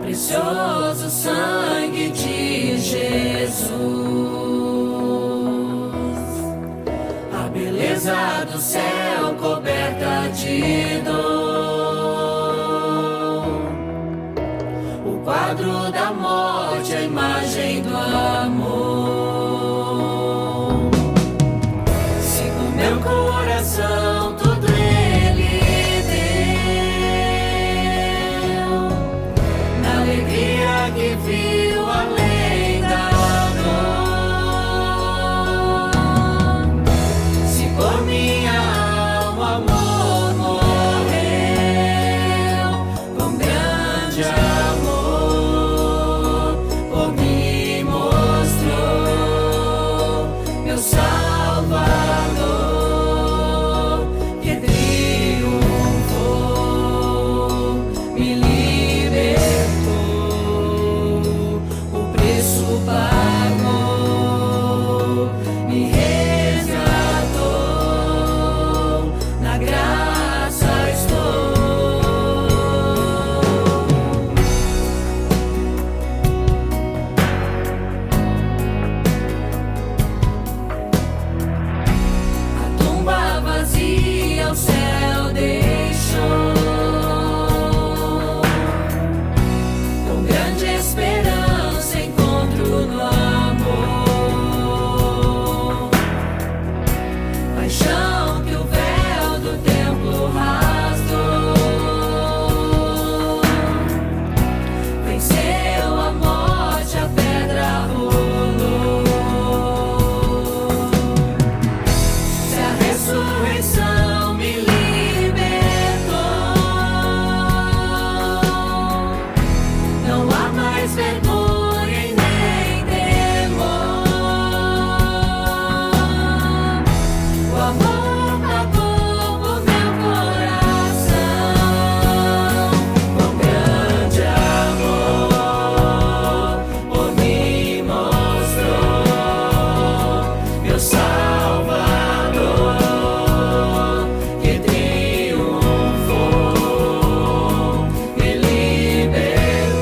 precioso sangue de Jesus, a beleza do céu coberta de dor, o quadro da morte, a imagem do amor. Sigo meu coração, tudo ele deu, na alegria que viu além da dor. Se por minha alma amor morreu, com grande amor por mim mostrou meu Salvador, que triunfou, me libertou, o preço pagou, me resgatou, na graça estou. A tumba vazia o céu deixou, com grande esperança encontro no amor. Paixão que o véu do templo rasgou, venceu a morte, a pedra rolou. Se a ressurreição me libertou, não há mais vergonha e nem temor. O amor pagou por meu coração, com grande amor por mim mostrou meu Salvador, que triunfou, me libertou,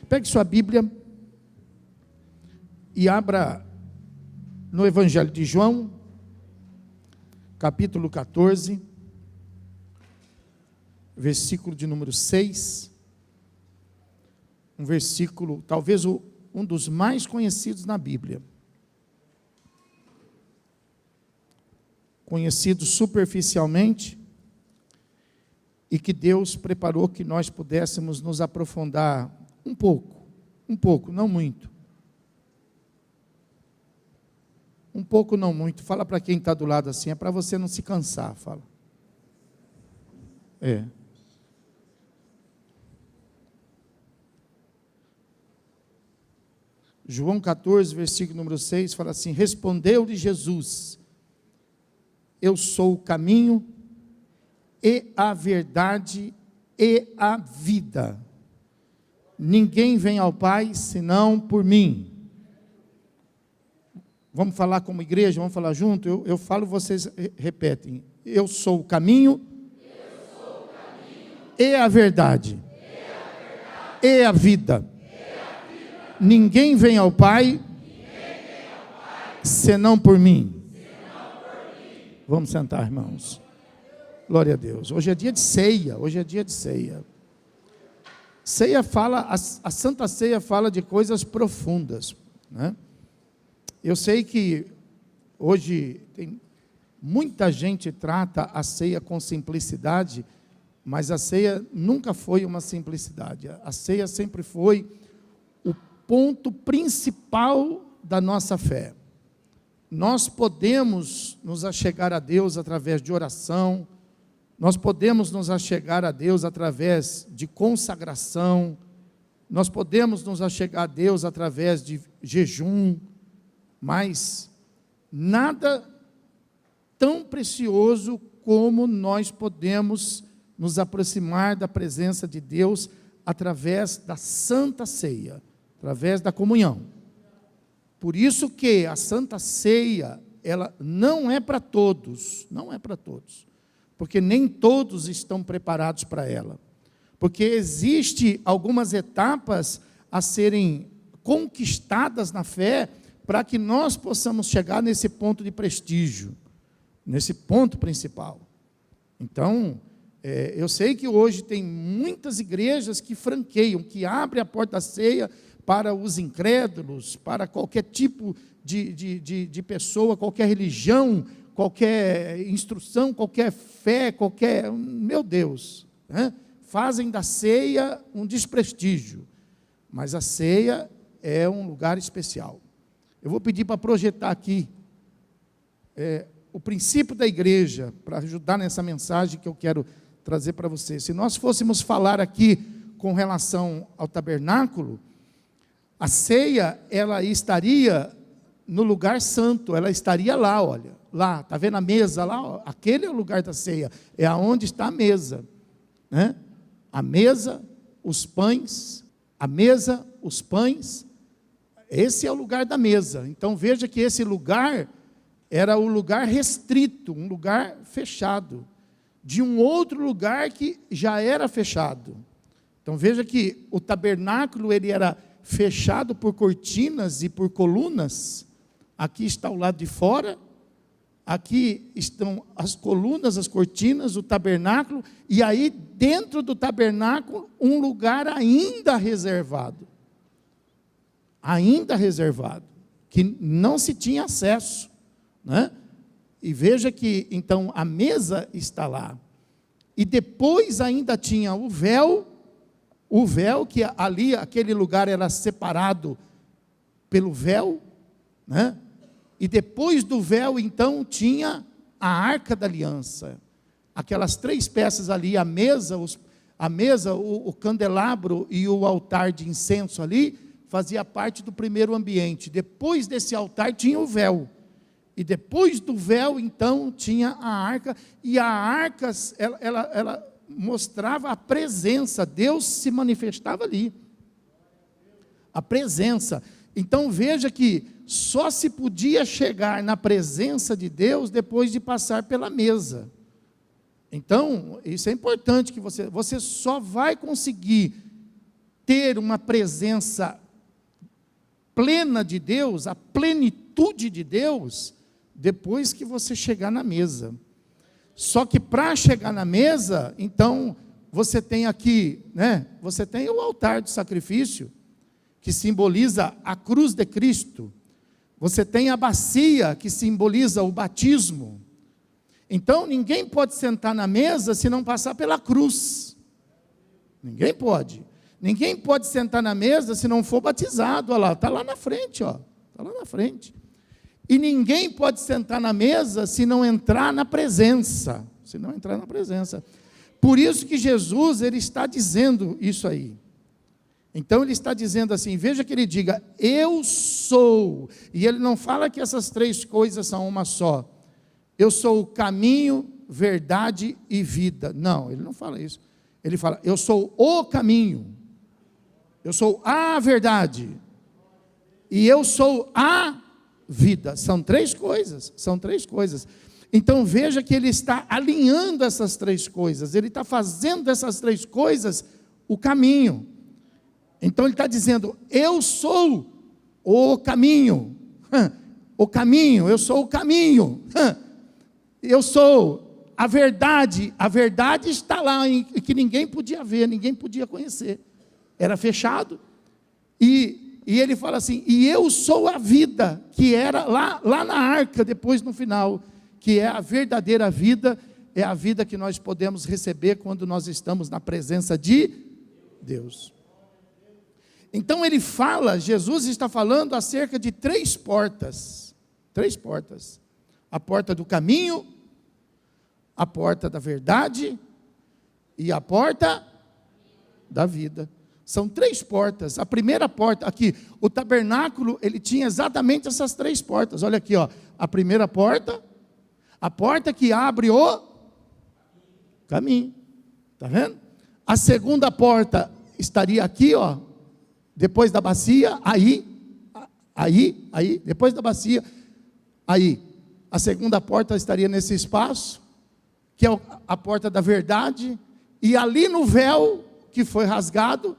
Pegue sua Bíblia e abra no Evangelho de João, capítulo 14, versículo de número 6, um versículo, talvez um dos mais conhecidos na Bíblia. Conhecido superficialmente, e que Deus preparou que nós pudéssemos nos aprofundar um pouco, não muito. Um pouco, não muito. Fala para quem está do lado assim, é para você não se cansar, fala. João 14, versículo número 6, fala assim: respondeu-lhe Jesus: eu sou o caminho e a verdade e a vida. Ninguém vem ao Pai senão por mim. Vamos falar como igreja, vamos falar junto? Eu falo, vocês repetem. Eu sou o caminho, e a verdade, e a vida. Ninguém vem ao Pai senão por mim. Vamos sentar, irmãos. Glória a Deus. Hoje é dia de ceia. Ceia fala, a Santa Ceia fala de coisas profundas, né? Eu sei que hoje muita gente trata a ceia com simplicidade, mas a ceia nunca foi uma simplicidade. A ceia sempre foi o ponto principal da nossa fé. Nós podemos nos achegar a Deus através de oração, nós podemos nos achegar a Deus através de consagração, nós podemos nos achegar a Deus através de jejum, mas nada tão precioso como nós podemos nos aproximar da presença de Deus através da Santa Ceia, através da comunhão. Por isso que a Santa Ceia, ela não é para todos, porque nem todos estão preparados para ela, porque existe algumas etapas a serem conquistadas na fé, para que nós possamos chegar nesse ponto de prestígio, nesse ponto principal. Então, eu sei que hoje tem muitas igrejas que franqueiam, que abrem a porta da ceia para os incrédulos, para qualquer tipo de pessoa, qualquer religião, qualquer instrução, qualquer fé, meu Deus, né? Fazem da ceia um desprestígio, mas a ceia é um lugar especial. Eu vou pedir para projetar aqui o princípio da igreja, para ajudar nessa mensagem que eu quero trazer para vocês. Se nós fôssemos falar aqui com relação ao tabernáculo, a ceia, ela estaria no lugar santo, ela estaria lá, olha, lá, está vendo a mesa lá? Ó, aquele é o lugar da ceia, é aonde está a mesa, né? A mesa, os pães, esse é o lugar da mesa. Então veja que esse lugar era o lugar restrito, um lugar fechado, de um outro lugar que já era fechado. Então veja que o tabernáculo, ele era fechado por cortinas e por colunas. Aqui está o lado de fora, aqui estão as colunas, as cortinas, o tabernáculo, e aí dentro do tabernáculo um lugar ainda reservado, que não se tinha acesso, né? E veja que então a mesa está lá, e depois ainda tinha o véu que ali, aquele lugar era separado pelo véu, né? E depois do véu, então, tinha a Arca da Aliança. Aquelas 3 peças ali, a mesa, o candelabro e o altar de incenso ali, fazia parte do primeiro ambiente. Depois desse altar tinha o véu. E depois do véu, então, tinha a arca. E a arca, ela mostrava a presença. Deus se manifestava ali. A presença. Então você que só se podia chegar na presença de Deus depois de passar pela mesa. Então, isso é importante, que você só vai conseguir ter uma presença plena de Deus, a plenitude de Deus, depois que você chegar na mesa. Só que para chegar na mesa, então, você tem aqui, né? Você tem o altar do sacrifício, que simboliza a cruz de Cristo. Você tem a bacia, que simboliza o batismo. Então, ninguém pode sentar na mesa se não passar pela cruz. Ninguém pode. Ninguém pode sentar na mesa se não for batizado. Olha lá, está lá na frente, ó. Está lá na frente. E ninguém pode sentar na mesa se não entrar na presença. Se não entrar na presença. Por isso que Jesus, ele está dizendo isso aí. Então ele está dizendo assim, veja que ele diga, eu sou. E ele não fala que essas três coisas são uma só. Eu sou o caminho, verdade e vida. Não, ele não fala isso. Ele fala, eu sou o caminho. Eu sou a verdade. E eu sou a vida. São três coisas. São três coisas. Então veja que ele está alinhando essas três coisas. Ele está fazendo dessas três coisas o caminho. Então ele está dizendo, eu sou o caminho. O caminho, eu sou o caminho. Eu sou a verdade está lá, que ninguém podia ver, ninguém podia conhecer, era fechado, e ele fala assim, e eu sou a vida, que era lá na arca, depois no final, que é a verdadeira vida, é a vida que nós podemos receber quando nós estamos na presença de Deus. Então ele fala, Jesus está falando acerca de três portas, a porta do caminho, a porta da verdade e a porta da vida. São três portas. A primeira porta, aqui, o tabernáculo, ele tinha exatamente essas três portas. Olha aqui, ó, a primeira porta, a porta que abre o caminho. Está vendo? A segunda porta estaria aqui, ó, depois da bacia, aí, depois da bacia, aí. A segunda porta estaria nesse espaço, que é a porta da verdade, e ali no véu que foi rasgado,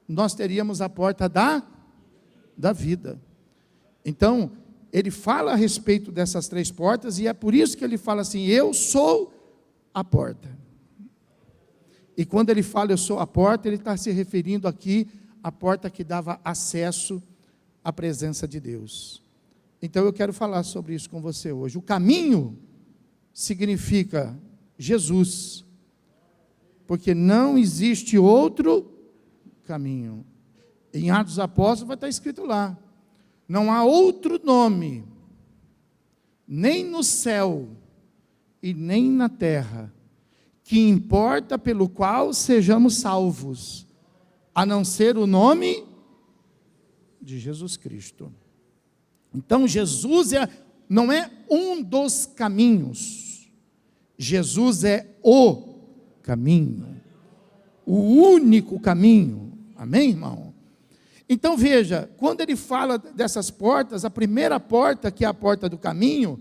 nós teríamos a porta da vida. Então, ele fala a respeito dessas três portas, e é por isso que ele fala assim, eu sou a porta. E quando ele fala eu sou a porta, ele está se referindo aqui à porta que dava acesso à presença de Deus. Então eu quero falar sobre isso com você hoje. O caminho significa Jesus, porque não existe outro caminho. Em Atos dos Apóstolos vai estar escrito lá, não há outro nome, nem no céu e nem na terra, que importa pelo qual sejamos salvos, a não ser o nome de Jesus Cristo. Então Jesus não é um dos caminhos, Jesus é o caminho, o único caminho, amém, irmão? Então veja, quando ele fala dessas portas, a primeira porta, que é a porta do caminho,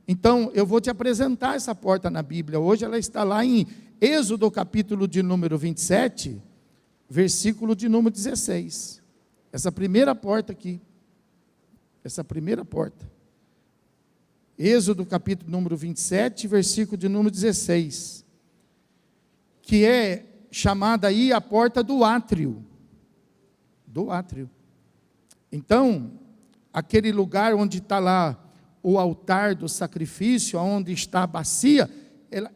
então eu vou te apresentar essa porta na Bíblia, hoje ela está lá em Êxodo capítulo de número 27, versículo de número 16, essa primeira porta aqui, essa primeira porta, Êxodo capítulo número 27, versículo de número 16, que é chamada aí a porta do átrio, então, aquele lugar onde está lá o altar do sacrifício, onde está a bacia,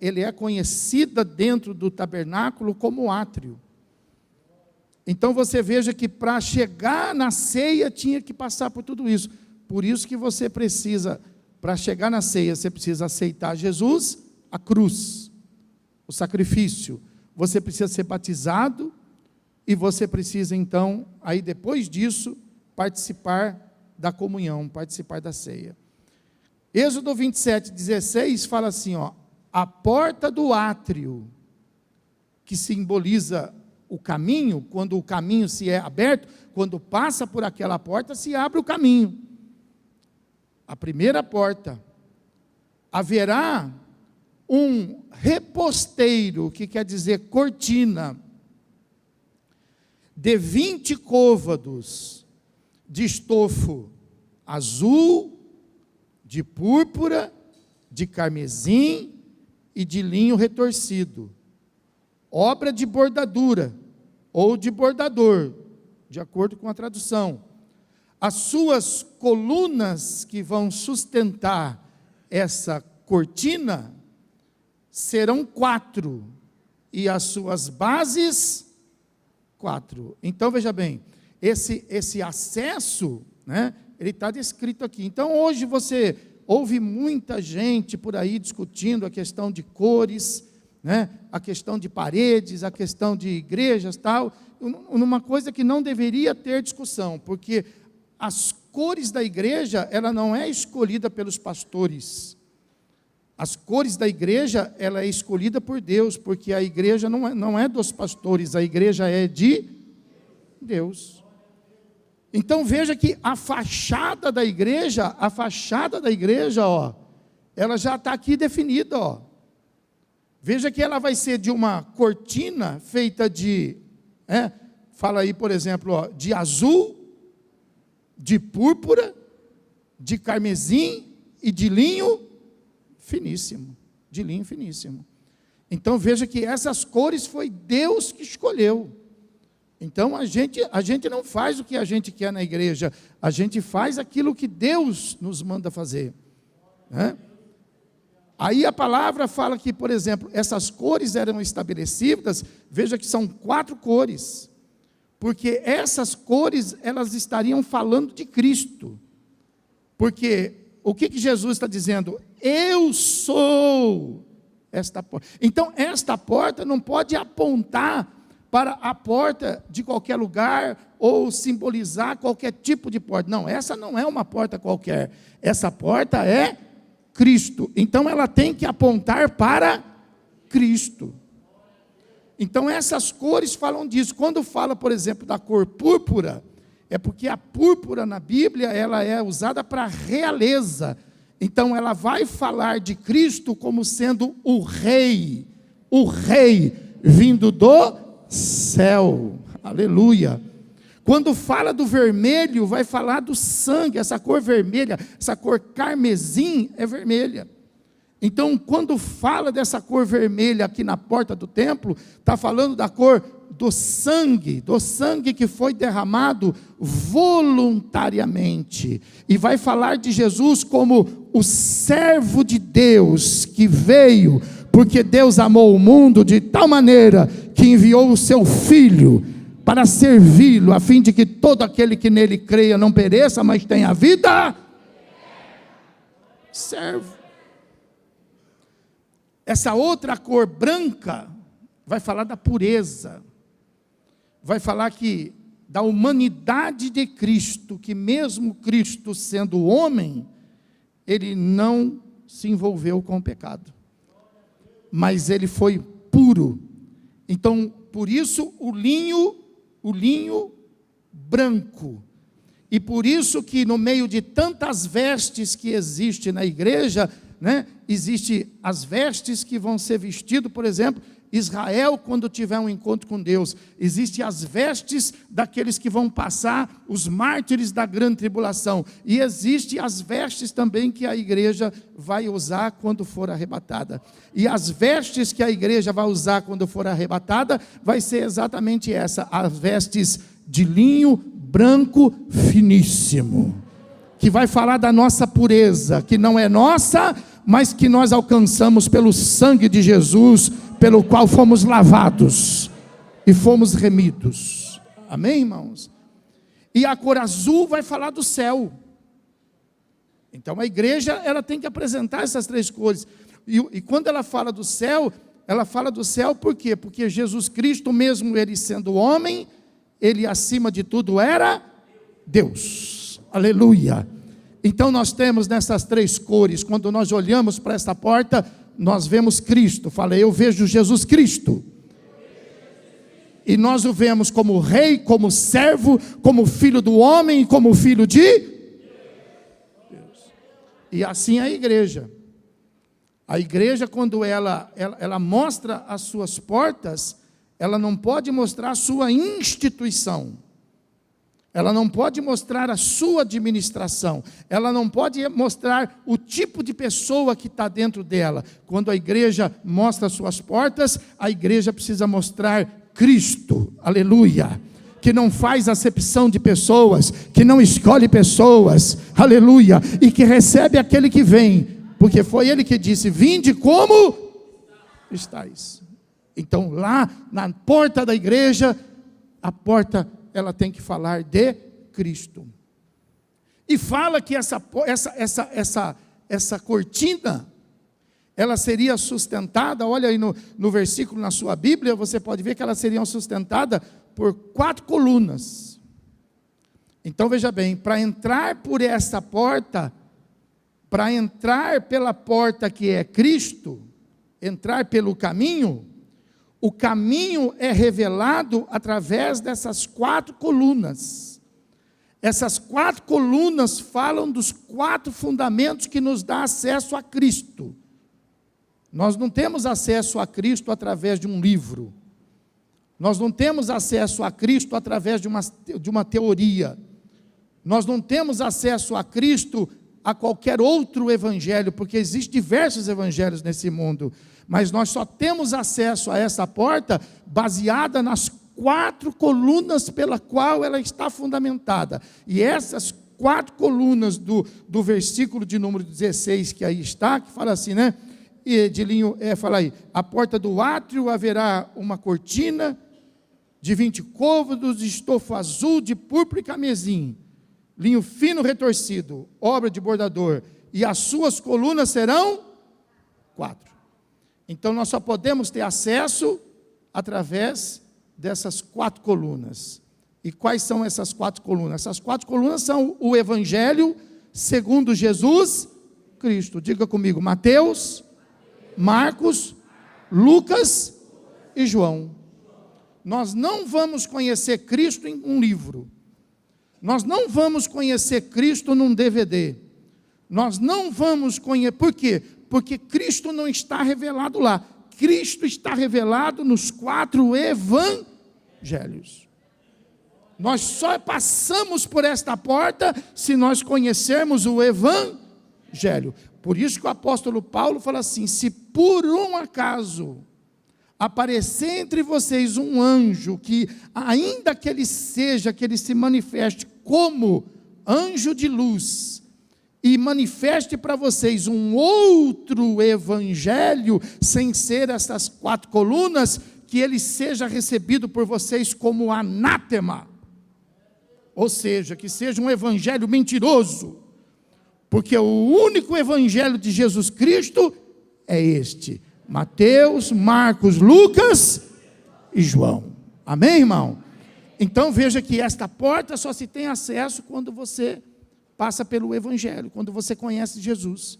ele é conhecida dentro do tabernáculo como átrio. Então você veja que para chegar na ceia tinha que passar por tudo isso. Por isso que você precisa, para chegar na ceia, você precisa aceitar Jesus, a cruz, o sacrifício. Você precisa ser batizado e você precisa então, aí depois disso, participar da comunhão, participar da ceia. Êxodo 27, 16 fala assim, ó, a porta do átrio, que simboliza o caminho, quando o caminho se é aberto, quando passa por aquela porta, se abre o caminho. A primeira porta, haverá um reposteiro, que quer dizer cortina. de 20 côvados de estofo azul, de púrpura, de carmesim e de linho retorcido, obra de bordadura ou de bordador, de acordo com a tradução. As suas colunas que vão sustentar essa cortina serão 4, e as suas bases 4. Então veja bem, esse acesso, né, ele está descrito aqui. Então hoje você ouve muita gente por aí discutindo a questão de cores, né, a questão de paredes, a questão de igrejas, tal, numa coisa que não deveria ter discussão, porque as cores da igreja, ela não é escolhida pelos pastores. As cores da igreja, ela é escolhida por Deus, porque a igreja não é dos pastores, a igreja é de Deus. Então veja que a fachada da igreja, ó, ela já está aqui definida, ó. Veja que ela vai ser de uma cortina feita de, fala aí, por exemplo, ó, de azul, de púrpura, de carmesim e de linho finíssimo, de linho finíssimo. Então veja que essas cores foi Deus que escolheu. Então a gente não faz o que a gente quer na igreja, a gente faz aquilo que Deus nos manda fazer, né? Aí a palavra fala que, por exemplo, essas cores eram estabelecidas, veja que são 4 cores, porque essas cores, elas estariam falando de Cristo, porque o que Jesus está dizendo? Eu sou esta porta. Então esta porta não pode apontar para a porta de qualquer lugar, ou simbolizar qualquer tipo de porta. Não, essa não é uma porta qualquer, essa porta é Cristo. Então ela tem que apontar para Cristo. Então essas cores falam disso. Quando fala, por exemplo, da cor púrpura, é porque a púrpura na Bíblia, ela é usada para realeza. Então ela vai falar de Cristo como sendo o rei vindo do céu. Aleluia. Quando fala do vermelho, vai falar do sangue. Essa cor vermelha, essa cor carmesim é vermelha. Então, quando fala dessa cor vermelha aqui na porta do templo, está falando da cor do sangue que foi derramado voluntariamente. E vai falar de Jesus como o servo de Deus que veio, porque Deus amou o mundo de tal maneira que enviou o seu Filho para servi-lo, a fim de que todo aquele que nele creia não pereça, mas tenha vida. Servo. Essa outra cor branca vai falar da pureza, vai falar que da humanidade de Cristo, que mesmo Cristo sendo homem, ele não se envolveu com o pecado, mas ele foi puro. Então, por isso o linho branco, e por isso que no meio de tantas vestes que existe na igreja, né, existe as vestes que vão ser vestidas, por exemplo, Israel quando tiver um encontro com Deus, existem as vestes daqueles que vão passar, os mártires da grande tribulação, e existem as vestes também que a igreja vai usar quando for arrebatada, e as vestes que a igreja vai usar quando for arrebatada, vai ser exatamente essa, as vestes de linho branco finíssimo, que vai falar da nossa pureza, que não é nossa, mas que nós alcançamos pelo sangue de Jesus, pelo qual fomos lavados e fomos remidos. Amém, irmãos? E a cor azul vai falar do céu. Então a igreja, ela tem que apresentar essas 3 cores. E quando ela fala do céu por quê? Porque Jesus Cristo, mesmo ele sendo homem, ele acima de tudo era Deus. Aleluia. Então nós temos nessas 3 cores, quando nós olhamos para essa porta, nós vemos Cristo. Fala, eu vejo Jesus Cristo. E nós o vemos como rei, como servo, como filho do homem e como filho de Deus. E assim a igreja. A igreja, quando ela mostra as suas portas, ela não pode mostrar a sua instituição, ela não pode mostrar a sua administração, ela não pode mostrar o tipo de pessoa que está dentro dela. Quando a igreja mostra suas portas, a igreja precisa mostrar Cristo, aleluia, que não faz acepção de pessoas, que não escolhe pessoas, aleluia, e que recebe aquele que vem, porque foi ele que disse: vinde como estáis. Então lá na porta da igreja, a porta ela tem que falar de Cristo. E fala que essa cortina, ela seria sustentada, olha aí no versículo na sua Bíblia, você pode ver que ela seria sustentada por 4 colunas. Então veja bem, para entrar por essa porta, para entrar pela porta que é Cristo, entrar pelo caminho, o caminho é revelado através dessas 4 colunas. Essas 4 colunas falam dos 4 fundamentos que nos dá acesso a Cristo. Nós não temos acesso a Cristo através de um livro. Nós não temos acesso a Cristo através de uma teoria. Nós não temos acesso a Cristo a qualquer outro evangelho, porque existem diversos evangelhos nesse mundo. Mas nós só temos acesso a essa porta baseada nas 4 colunas pela qual ela está fundamentada. E essas 4 colunas do versículo de número 16, que aí está, que fala assim, né? E de linho, fala aí, a porta do átrio haverá uma cortina de 20 côvados, de estofo azul, de púrpura e camesim, linho fino retorcido, obra de bordador, e as suas colunas serão 4. Então nós só podemos ter acesso através dessas 4 colunas. E quais são essas 4 colunas? Essas 4 colunas são o Evangelho segundo Jesus Cristo. Diga comigo: Mateus, Marcos, Lucas e João. Nós não vamos conhecer Cristo em um livro. Nós não vamos conhecer Cristo num DVD. Nós não vamos conhecer. Por quê? Porque Cristo não está revelado lá. Cristo está revelado nos 4 evangelhos. Nós só passamos por esta porta se nós conhecermos o evangelho. Por isso que o apóstolo Paulo fala assim: se por um acaso aparecer entre vocês um anjo, que ainda que ele se manifeste como anjo de luz, e manifeste para vocês um outro evangelho, sem ser essas 4 colunas, que ele seja recebido por vocês como anátema, ou seja, que seja um evangelho mentiroso, porque o único evangelho de Jesus Cristo é este: Mateus, Marcos, Lucas e João. Amém, irmão? Então veja que esta porta só se tem acesso quando você passa pelo evangelho, quando você conhece Jesus.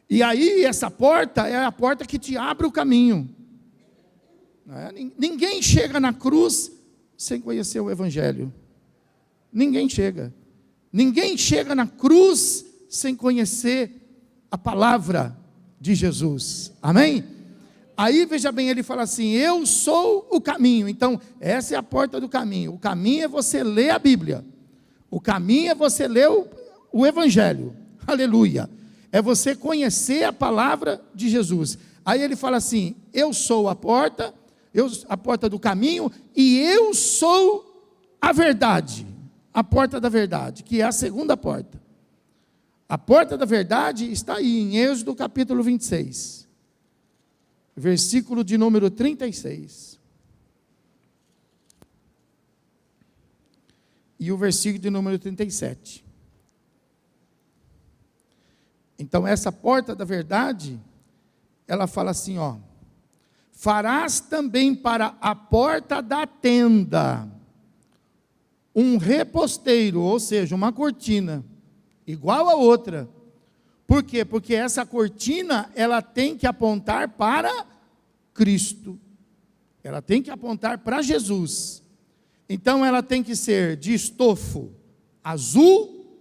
E aí essa porta é a porta que te abre o caminho. Ninguém chega na cruz sem conhecer o evangelho. Ninguém chega. Ninguém chega na cruz sem conhecer a palavra de Jesus. Amém? Aí veja bem, ele fala assim: eu sou o caminho. Então essa é a porta do caminho. O caminho é você ler a Bíblia. O caminho é você ler o evangelho. Aleluia. É você conhecer a palavra de Jesus. Aí ele fala assim: eu sou a porta do caminho, e eu sou a verdade. A porta da verdade, que é a segunda porta. A porta da verdade está aí em Êxodo capítulo 26, versículo de número 36. E o versículo de número 37. Então essa porta da verdade, ela fala assim, ó: farás também para a porta da tenda um reposteiro, ou seja, uma cortina, igual a outra. Por quê? Porque essa cortina, ela tem que apontar para Cristo. Ela tem que apontar para Jesus. Então ela tem que ser de estofo azul.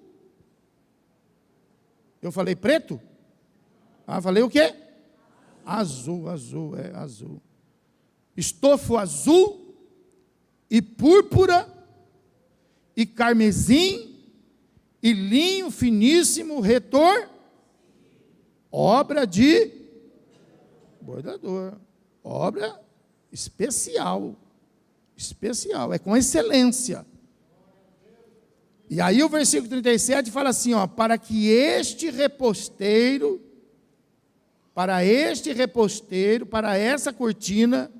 Eu falei preto? Falei o quê? Azul. estofo azul, e púrpura, e carmesim, e linho finíssimo, retor, obra de bordador, obra especial, é com excelência. E aí o versículo 37 fala assim, ó, para este reposteiro, para essa cortina,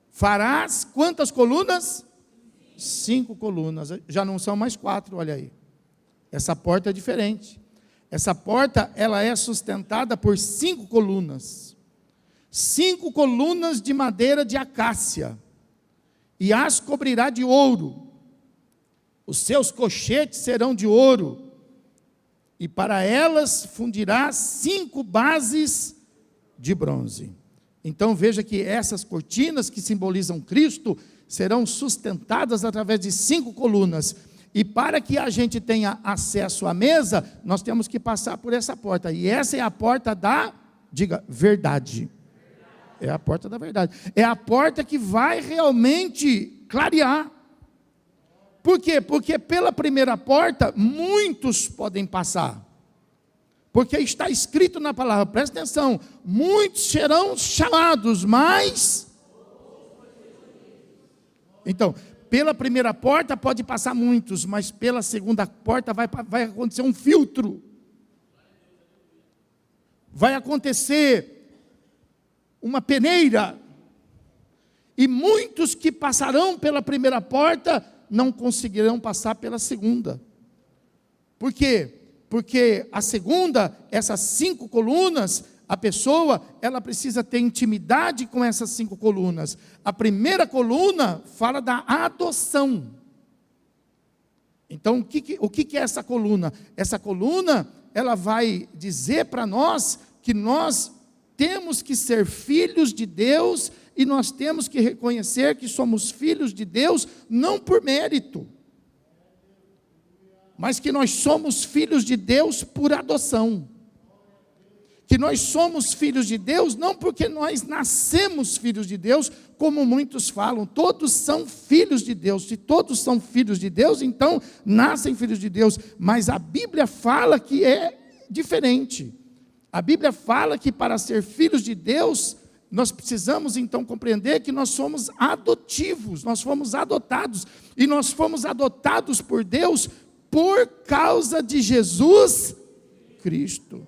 farás quantas colunas? 5 colunas, já não são mais 4, olha aí. Essa porta é diferente. Essa porta, ela é sustentada por 5 colunas. 5 colunas de madeira de acácia. E as cobrirá de ouro. Os seus cochetes serão de ouro. E para elas fundirá 5 bases de bronze. Então veja que essas cortinas que simbolizam Cristo serão sustentadas através de 5 colunas. E para que a gente tenha acesso à mesa, nós temos que passar por essa porta. E essa é a porta da, diga, verdade. É a porta da verdade. É a porta que vai realmente clarear. Por quê? Porque pela primeira porta, muitos podem passar. Porque está escrito na palavra, presta atenção, muitos serão chamados, mas... Então, pela primeira porta pode passar muitos, mas pela segunda porta vai acontecer um filtro. Vai acontecer uma peneira. E muitos que passarão pela primeira porta não conseguirão passar pela segunda. Por quê? Porque a segunda, essas 5 colunas, a pessoa, ela precisa ter intimidade com essas 5 colunas. A primeira coluna fala da adoção. Então, o que é essa coluna? Essa coluna, ela vai dizer para nós que nós temos que ser filhos de Deus e nós temos que reconhecer que somos filhos de Deus não por mérito, mas que nós somos filhos de Deus por adoção. Que nós somos filhos de Deus não porque nós nascemos filhos de Deus, como muitos falam, todos são filhos de Deus. Se todos são filhos de Deus, então nascem filhos de Deus. Mas a Bíblia fala que é diferente. A Bíblia fala que para ser filhos de Deus, nós precisamos então compreender que nós somos adotivos, nós fomos adotados, e nós fomos adotados por Deus por causa de Jesus Cristo.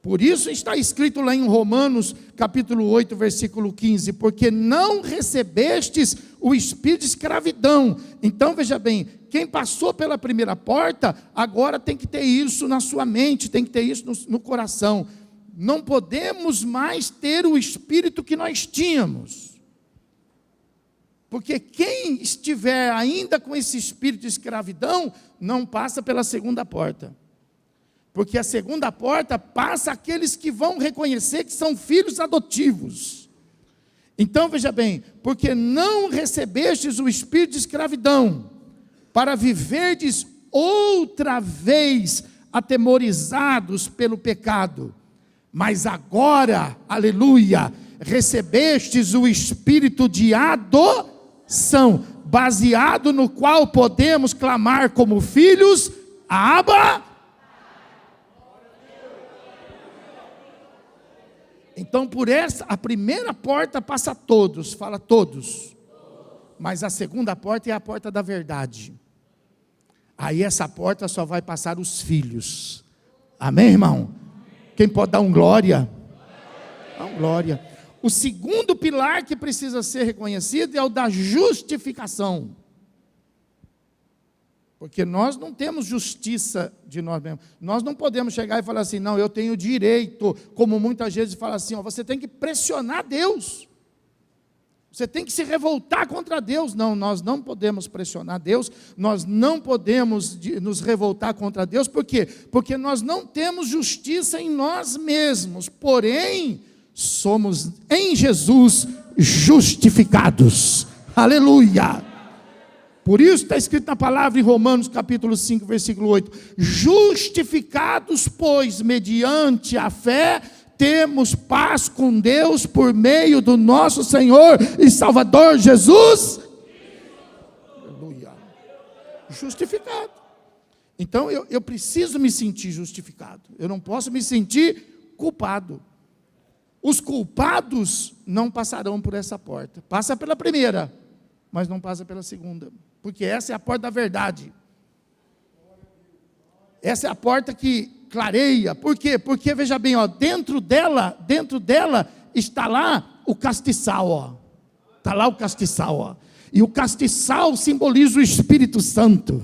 Por isso está escrito lá em Romanos, capítulo 8, versículo 15, porque não recebestes o espírito de escravidão. Então veja bem, quem passou pela primeira porta, agora tem que ter isso na sua mente, tem que ter isso no coração. Não podemos mais ter o espírito que nós tínhamos. Porque quem estiver ainda com esse espírito de escravidão, não passa pela segunda porta. Porque a segunda porta passa aqueles que vão reconhecer que são filhos adotivos. Então veja bem, porque não recebestes o espírito de escravidão, para viverdes outra vez atemorizados pelo pecado, mas agora, aleluia, recebestes o espírito de adoção, baseado no qual podemos clamar como filhos, Abba. Então por essa, a primeira porta passa a todos, fala todos, mas a segunda porta é a porta da verdade. Aí essa porta só vai passar os filhos. Amém, irmão? Quem pode dar um glória? Dá um glória. O segundo pilar que precisa ser reconhecido é o da justificação. Porque nós não temos justiça de nós mesmos. Nós não podemos chegar e falar assim, não, eu tenho direito, como muitas vezes fala assim, ó, você tem que pressionar Deus. Você tem que se revoltar contra Deus. Não, nós não podemos pressionar Deus, nós não podemos nos revoltar contra Deus. Por quê? Porque nós não temos justiça em nós mesmos, porém, somos em Jesus justificados. Aleluia! Por isso está escrito na palavra em Romanos capítulo 5, versículo 8, justificados, pois, mediante a fé, temos paz com Deus por meio do nosso Senhor e Salvador Jesus. Aleluia. Justificado. Então eu preciso me sentir justificado. Eu não posso me sentir culpado. Os culpados não passarão por essa porta. Passa pela primeira, mas não passa pela segunda. Porque essa é a porta da verdade. Essa é a porta que clareia. Por quê? Porque, veja bem, ó, dentro dela está lá o castiçal, ó. Está lá o castiçal, ó. E o castiçal simboliza o Espírito Santo.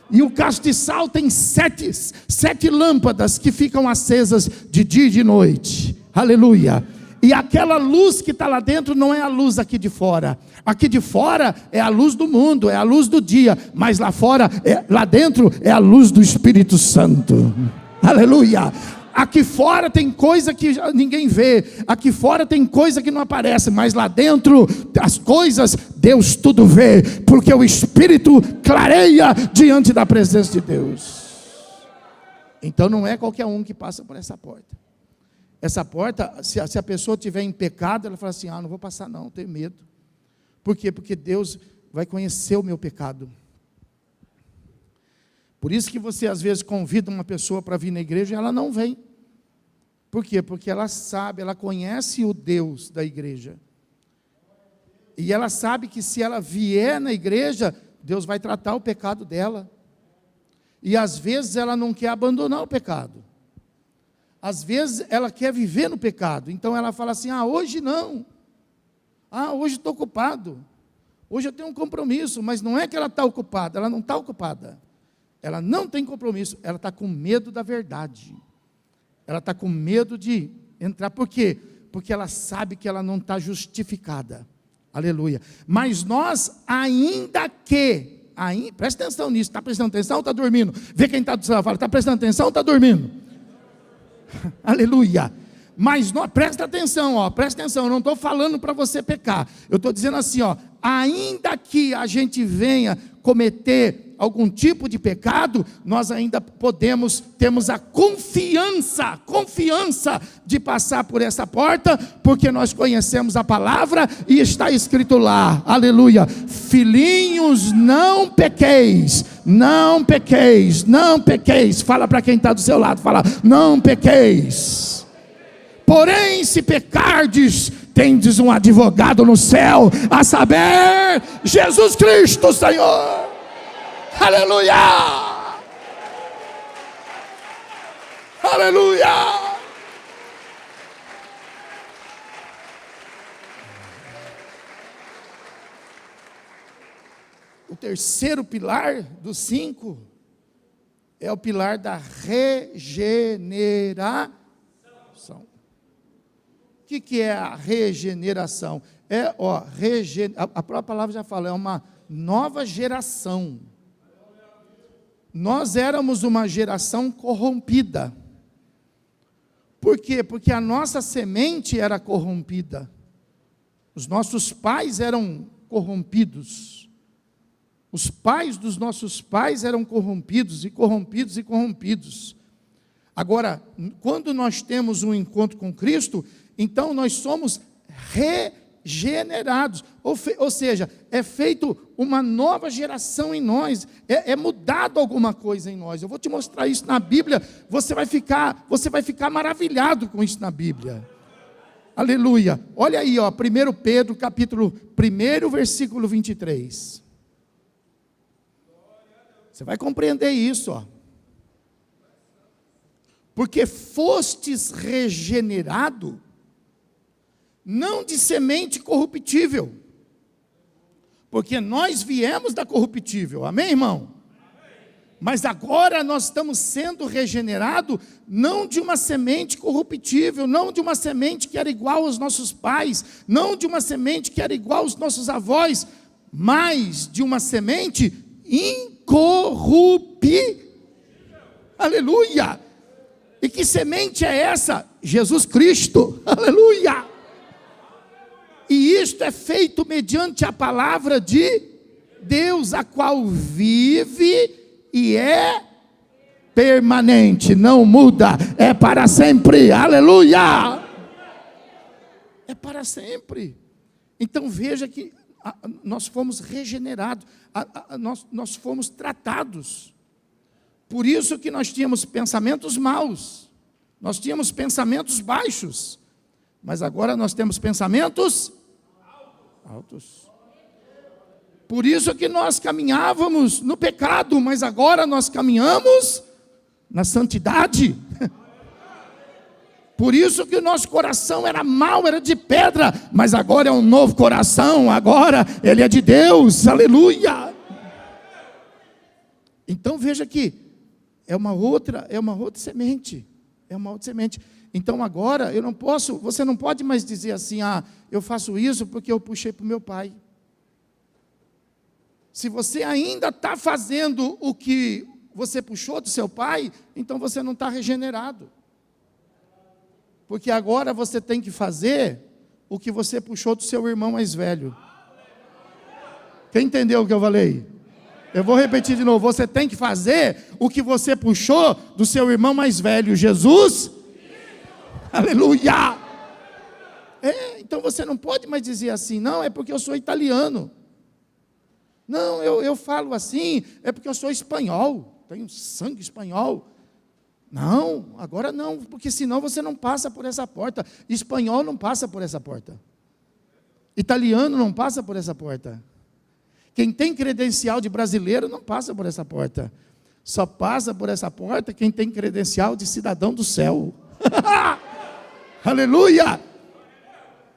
E o castiçal tem sete lâmpadas que ficam acesas de dia e de noite. Aleluia. E aquela luz que está lá dentro não é a luz aqui de fora. Aqui de fora é a luz do mundo, é a luz do dia. Mas lá fora, lá dentro é a luz do Espírito Santo. Aleluia. Aqui fora tem coisa que ninguém vê. Aqui fora tem coisa que não aparece. Mas lá dentro, as coisas, Deus tudo vê. Porque o Espírito clareia diante da presença de Deus. Então não é qualquer um que passa por essa porta. Essa porta, se a pessoa estiver em pecado, ela fala assim, não vou passar não, tenho medo. Por quê? Porque Deus vai conhecer o meu pecado. Por isso que você às vezes convida uma pessoa para vir na igreja e ela não vem. Por quê? Porque ela sabe, ela conhece o Deus da igreja. E ela sabe que se ela vier na igreja, Deus vai tratar o pecado dela. E às vezes ela não quer abandonar o pecado. Às vezes ela quer viver no pecado. Então ela fala assim, hoje não. Hoje estou ocupado. Hoje eu tenho um compromisso. Mas não é que ela está ocupada, ela não está ocupada. Ela não tem compromisso, ela está com medo da verdade. Ela está com medo de entrar. Por quê? Porque ela sabe que ela não está justificada. Aleluia. Mas nós, presta atenção nisso, está prestando atenção ou está dormindo? Vê quem está do seu lado, fala, está prestando atenção ou está dormindo? Aleluia. Mas presta atenção, eu não estou falando para você pecar. Eu estou dizendo assim, ainda que a gente venha cometer algum tipo de pecado, nós ainda temos a confiança de passar por essa porta, porque nós conhecemos a palavra e está escrito lá, aleluia, filhinhos, não pequeis, fala para quem está do seu lado, fala, não pequeis. Porém, se pecardes, tendes um advogado no céu, a saber, Jesus Cristo, Senhor. Aleluia! Aleluia! O terceiro pilar dos 5 é o pilar da regeneração. O que é a regeneração? A própria palavra já fala, é uma nova geração. Nós éramos uma geração corrompida. Por quê? Porque a nossa semente era corrompida. Os nossos pais eram corrompidos. Os pais dos nossos pais eram corrompidos. Agora, quando nós temos um encontro com Cristo, então nós somos regenerados, ou seja, é feito uma nova geração em nós, é mudado alguma coisa em nós. Eu vou te mostrar isso na Bíblia, você vai ficar maravilhado com isso na Bíblia. Aleluia. Olha aí, 1 Pedro, capítulo 1, versículo 23. Você vai compreender isso, Porque fostes regenerado, não de semente corruptível, porque nós viemos da corruptível, amém, irmão? Amém. Mas agora nós estamos sendo regenerados, não de uma semente corruptível, não de uma semente que era igual aos nossos pais, não de uma semente que era igual aos nossos avós, mas de uma semente incorruptível. Aleluia! E que semente é essa? Jesus Cristo, aleluia! E isto é feito mediante a palavra de Deus, a qual vive e é permanente, não muda, é para sempre, aleluia! é para sempre. Então veja que nós fomos regenerados, nós fomos tratados. Por isso que nós tínhamos pensamentos maus, nós tínhamos pensamentos baixos, mas agora nós temos pensamentos altos. Por isso que nós caminhávamos no pecado, mas agora nós caminhamos na santidade. Por isso que o nosso coração era mau, era de pedra, mas agora é um novo coração, agora ele é de Deus, aleluia. Então veja que é uma outra semente, Então agora você não pode mais dizer assim, eu faço isso porque eu puxei para o meu pai. Se você ainda está fazendo o que você puxou do seu pai, então você não está regenerado. Porque agora você tem que fazer o que você puxou do seu irmão mais velho. Quem entendeu o que eu falei? Eu vou repetir de novo. Você tem que fazer o que você puxou do seu irmão mais velho, Jesus. Aleluia! Então você não pode mais dizer assim, não, é porque eu sou italiano. Não, eu falo assim, é porque eu sou espanhol, tenho sangue espanhol. Não, agora não, porque senão você não passa por essa porta. Espanhol não passa por essa porta. Italiano não passa por essa porta. Quem tem credencial de brasileiro não passa por essa porta. Só passa por essa porta quem tem credencial de cidadão do céu. Aleluia!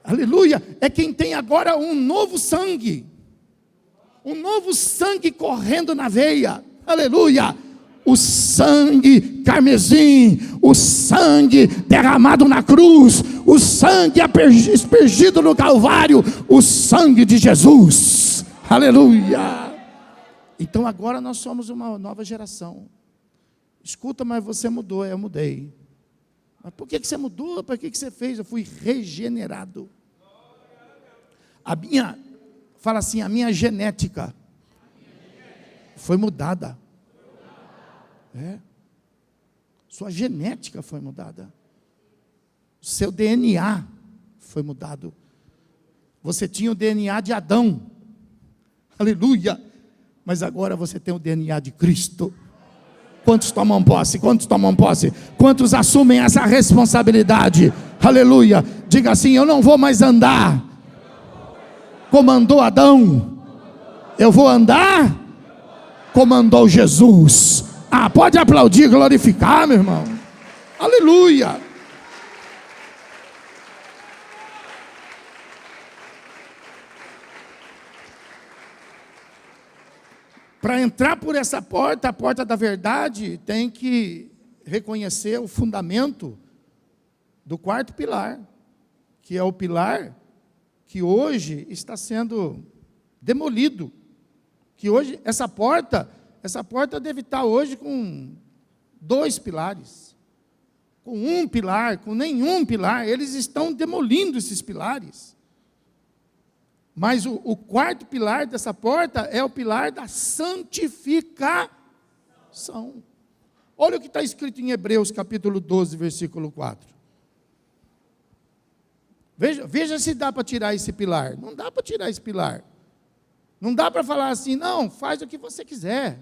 Aleluia! É quem tem agora um novo sangue. Um novo sangue correndo na veia. Aleluia! O sangue carmesim, o sangue derramado na cruz, o sangue aspergido no Calvário, o sangue de Jesus. Aleluia! Então agora nós somos uma nova geração. Escuta, mas você mudou, eu mudei. Mas por que você mudou? Por que você fez? Eu fui regenerado. Fala assim, a minha genética foi mudada. Sua genética foi mudada. Seu DNA foi mudado. Você tinha o DNA de Adão. Aleluia. Mas agora você tem o DNA de Cristo. Quantos tomam posse? Quantos tomam posse? Quantos assumem essa responsabilidade? Aleluia. Diga assim, eu não vou mais andar como andou Adão. Eu vou andar como andou Jesus. Pode aplaudir, glorificar, meu irmão. Aleluia. Para entrar por essa porta, a porta da verdade, tem que reconhecer o fundamento do quarto pilar, que é o pilar que hoje está sendo demolido. Que hoje, essa porta deve estar hoje com 2 pilares, com 1 pilar, com nenhum pilar. Eles estão demolindo esses pilares. Mas o quarto pilar dessa porta é o pilar da santificação. Olha o que está escrito em Hebreus capítulo 12, versículo 4. Veja se dá para tirar esse pilar. Não dá para tirar esse pilar. Não dá para falar assim, não, faz o que você quiser.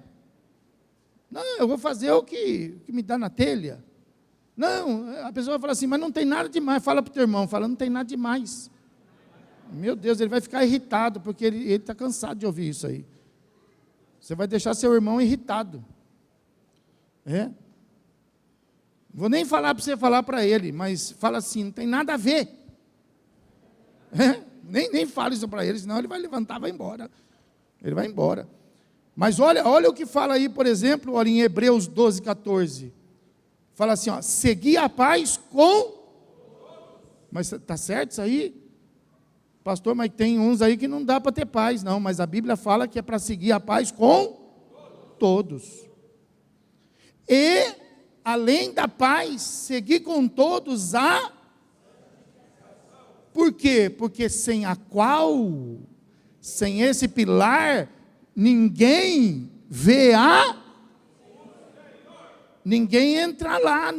Não, eu vou fazer o que me dá na telha. Não, a pessoa fala assim, mas não tem nada demais. Fala para o teu irmão, não tem nada demais. Meu Deus, ele vai ficar irritado, porque ele está cansado de ouvir isso aí. Você vai deixar seu irmão irritado. Vou nem falar para você falar para ele, mas fala assim, não tem nada a ver. Nem fala isso para ele, senão ele vai levantar e vai embora. Ele vai embora. Mas olha o que fala aí, por exemplo, olha em Hebreus 12, 14. Fala assim, segui a paz com... Mas está certo isso aí? Pastor, mas tem uns aí que não dá para ter paz. Não, mas a Bíblia fala que é para seguir a paz com todos. E, além da paz, seguir com todos a... Por quê? Porque sem a qual, sem esse pilar, ninguém vê ninguém entra lá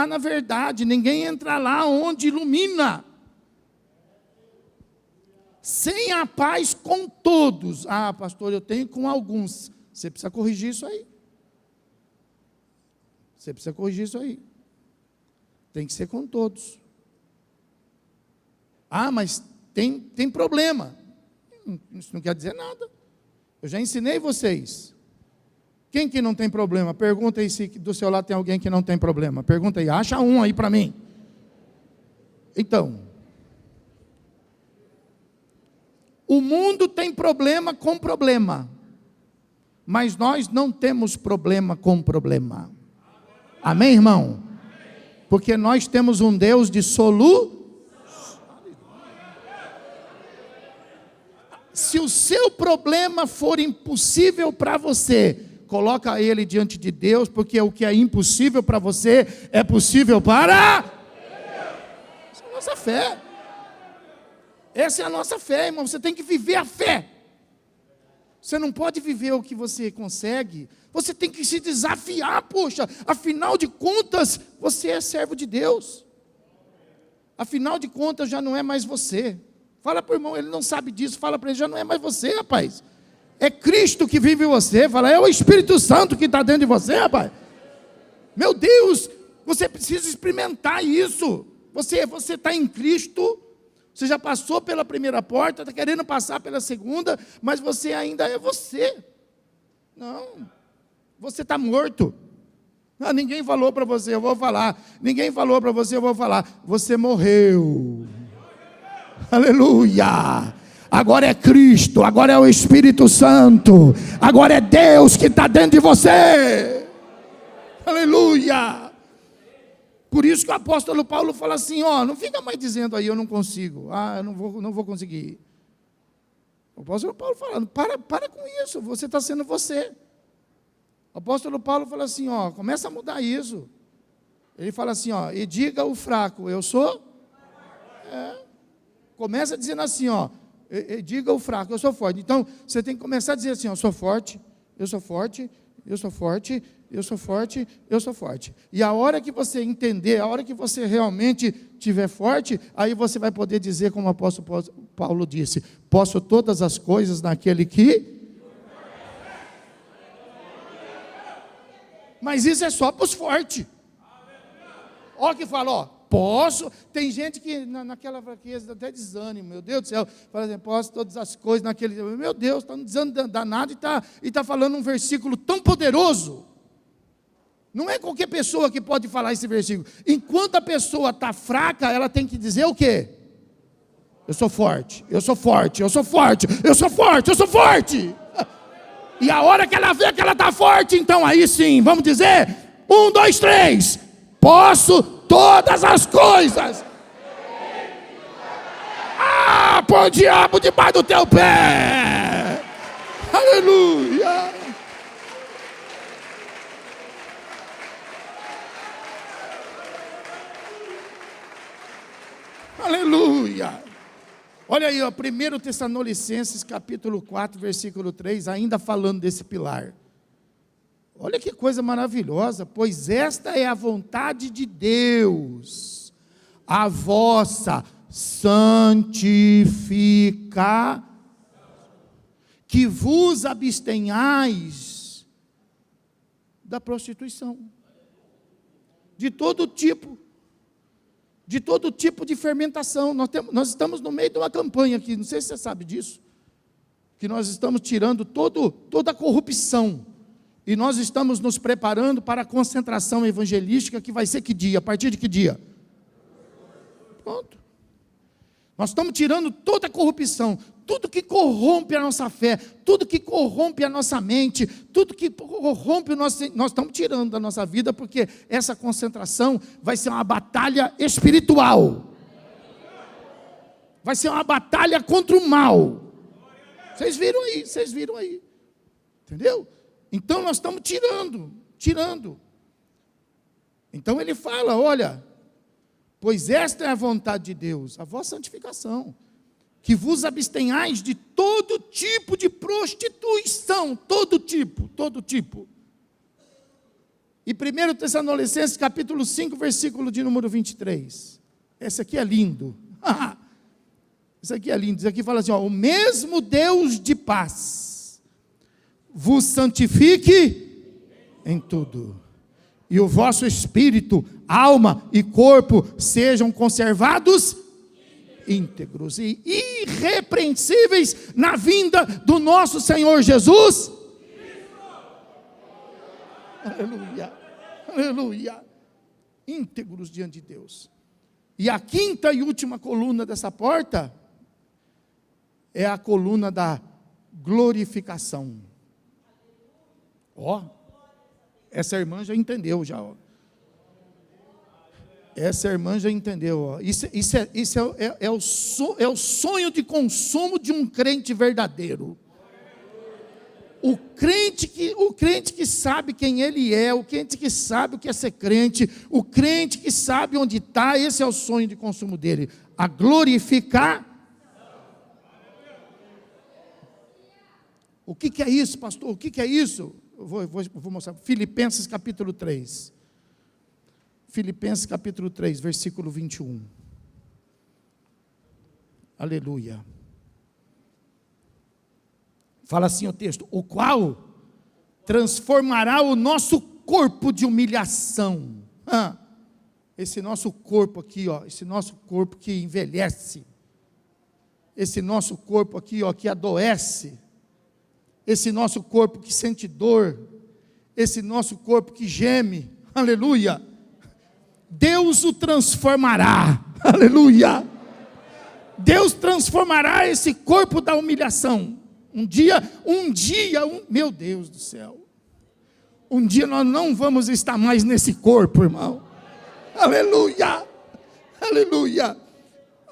na verdade, ninguém entra lá onde ilumina. sem a paz com todos. Ah, pastor, eu tenho com alguns. Você precisa corrigir isso aí. Você precisa corrigir isso aí. Tem que ser com todos. Ah, mas tem problema. Isso não quer dizer nada. Eu já ensinei vocês. Quem que não tem problema? Pergunta aí se do seu lado tem alguém que não tem problema. Pergunta aí, acha um aí para mim. Então, o mundo tem problema com problema, mas nós não temos problema com problema. Amém, irmão? Porque nós temos um Deus de solução. Se o seu problema for impossível para você, coloca ele diante de Deus, porque o que é impossível para você é possível para essa é a nossa fé. Essa é a nossa fé, irmão. Você tem que viver a fé. Você não pode viver o que você consegue. Você tem que se desafiar, poxa. Afinal de contas, você é servo de Deus. Afinal de contas, já não é mais você. Fala para o irmão, ele não sabe disso. Fala para ele, já não é mais você, rapaz. É Cristo que vive em você. Fala, é o Espírito Santo que está dentro de você, rapaz. Meu Deus, você precisa experimentar isso. Você está em Cristo. Você já passou pela primeira porta, está querendo passar pela segunda, mas você ainda é você. Não, você está morto. Ah, ninguém falou para você, eu vou falar. Ninguém falou para você, eu vou falar. Você morreu. Aleluia. Agora é Cristo, agora é o Espírito Santo, agora é Deus que está dentro de você. Aleluia. Por isso que o apóstolo Paulo fala assim, ó, não fica mais dizendo aí, eu não consigo, eu não vou conseguir. O apóstolo Paulo falando, para com isso, você está sendo você. O apóstolo Paulo fala assim, ó, começa a mudar isso. Ele fala assim, ó, e diga o fraco, eu sou? Começa dizendo assim, ó, e diga o fraco, eu sou forte. Então, você tem que começar a dizer assim, ó, eu sou forte, eu sou forte, eu sou forte, eu sou forte, eu sou forte. E a hora que você entender, a hora que você realmente estiver forte, aí você vai poder dizer como o apóstolo Paulo disse, posso todas as coisas naquele que... Mas isso é só para os fortes. Olha que fala, ó, posso. Tem gente que naquela fraqueza até desânimo, meu Deus do céu, fala assim, posso todas as coisas naquele... Meu Deus, está dizendo danado e está falando um versículo tão poderoso. Não é qualquer pessoa que pode falar esse versículo. Enquanto a pessoa está fraca, ela tem que dizer o quê? Eu sou forte, eu sou forte, eu sou forte, eu sou forte, eu sou forte. E a hora que ela vê que ela está forte, então aí sim, vamos dizer, 1, 2, 3, posso todas as coisas. Põe o diabo debaixo do teu pé. Aleluia. Aleluia. Olha aí, ó, 1 Tessalonicenses capítulo 4, versículo 3, ainda falando desse pilar. Olha que coisa maravilhosa, pois esta é a vontade de Deus, a vossa santificar, que vos abstenhais da prostituição, de todo tipo de fermentação. Nós estamos no meio de uma campanha aqui, não sei se você sabe disso, que nós estamos tirando toda a corrupção, e nós estamos nos preparando para a concentração evangelística, que vai ser que dia? A partir de que dia? Pronto. Nós estamos tirando toda a corrupção, tudo que corrompe a nossa fé, tudo que corrompe a nossa mente, tudo que corrompe nós estamos tirando da nossa vida, porque essa concentração vai ser uma batalha espiritual. Vai ser uma batalha contra o mal. Vocês viram aí. Entendeu? Então nós estamos tirando. Então ele fala, olha, pois esta é a vontade de Deus, a vossa santificação, que vos abstenhais de todo tipo de prostituição, todo tipo. E 1 Tessalonicenses capítulo 5, versículo de número 23, esse aqui é lindo. Isso aqui é lindo. Isso aqui fala assim, ó, o mesmo Deus de paz vos santifique em tudo. E o vosso espírito, alma e corpo sejam conservados íntegros e irrepreensíveis na vinda do nosso Senhor Jesus. Aleluia, aleluia. Íntegros diante de Deus. E a quinta e última coluna dessa porta é a coluna da glorificação. Ó, essa irmã já entendeu já. Ó. Essa irmã já entendeu. Ó. Isso é o sonho de consumo de um crente verdadeiro. O crente que sabe quem ele é, o crente que sabe o que é ser crente, o crente que sabe onde está, esse é o sonho de consumo dele. A glorificar. O que é isso, pastor? O que é isso? Eu vou mostrar. Filipenses capítulo 3. Filipenses capítulo 3, versículo 21. Aleluia. Fala assim o texto: o qual transformará o nosso corpo de humilhação. Esse nosso corpo aqui, ó, esse nosso corpo que envelhece, esse nosso corpo aqui, ó, que adoece, esse nosso corpo que sente dor, esse nosso corpo que geme, aleluia, Deus o transformará, aleluia, Deus transformará esse corpo da humilhação. Meu Deus do céu, um dia nós não vamos estar mais nesse corpo, irmão, aleluia, aleluia,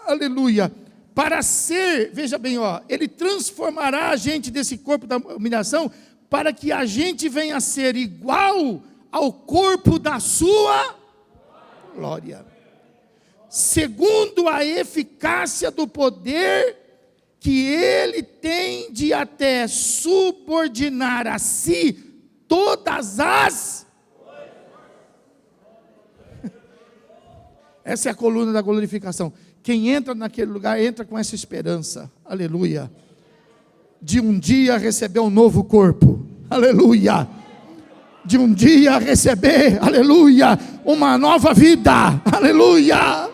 aleluia, para ser, veja bem, ó, Ele transformará a gente desse corpo da humilhação, para que a gente venha a ser igual ao corpo da sua glória, segundo a eficácia do poder que Ele tem de até subordinar a si todas as... Essa é a coluna da glorificação. Quem entra naquele lugar, entra com essa esperança, aleluia, de um dia receber um novo corpo, aleluia, de um dia receber, aleluia, uma nova vida, aleluia.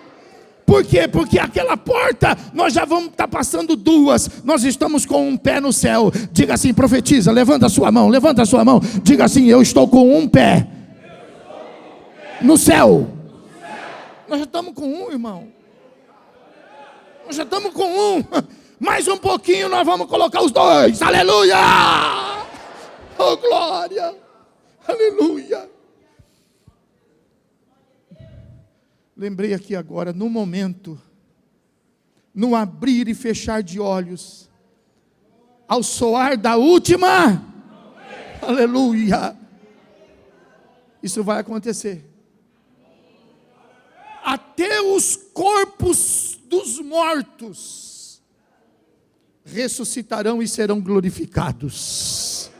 Por quê? Porque aquela porta, nós já vamos estar passando duas, nós estamos com um pé no céu. Diga assim, profetiza, levanta a sua mão, diga assim, eu estou com um pé no céu. Nós já estamos com um, irmão. Nós já estamos com um. Mais um pouquinho nós vamos colocar os dois. Aleluia! Oh, glória! Aleluia! Lembrei aqui agora, no momento, no abrir e fechar de olhos, ao soar da última, aleluia, isso vai acontecer. Até os corpos dos mortos ressuscitarão e serão glorificados.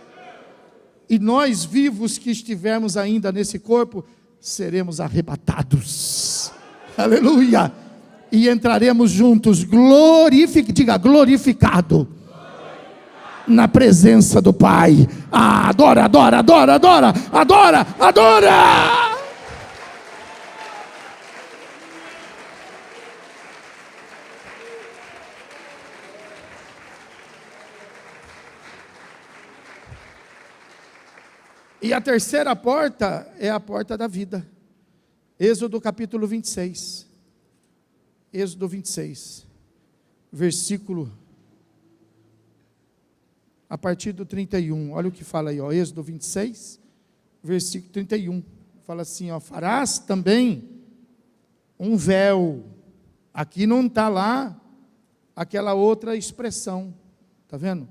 E nós vivos que estivermos ainda nesse corpo, seremos arrebatados. Aleluia. E entraremos juntos, diga glorificado, na presença do Pai. Adora, adora, adora, adora, adora, adora. E a terceira porta é a porta da vida. Êxodo capítulo 26. Êxodo 26. Versículo, a partir do 31. Olha o que fala aí, ó. Êxodo 26, versículo 31. Fala assim, ó. Farás também um véu. Aqui não está lá aquela outra expressão. Está vendo?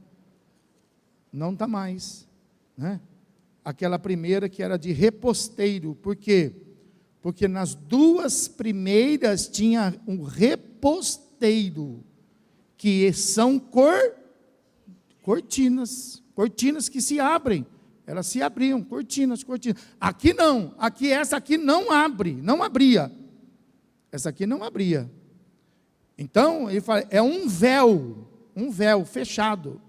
Não está mais, né? Aquela primeira que era de reposteiro. Por quê? Porque nas duas primeiras tinha um reposteiro, que são cortinas que se abrem. Elas se abriam, cortinas. Aqui não, essa aqui não abre, não abria. Essa aqui não abria. Então, ele fala, é um véu fechado,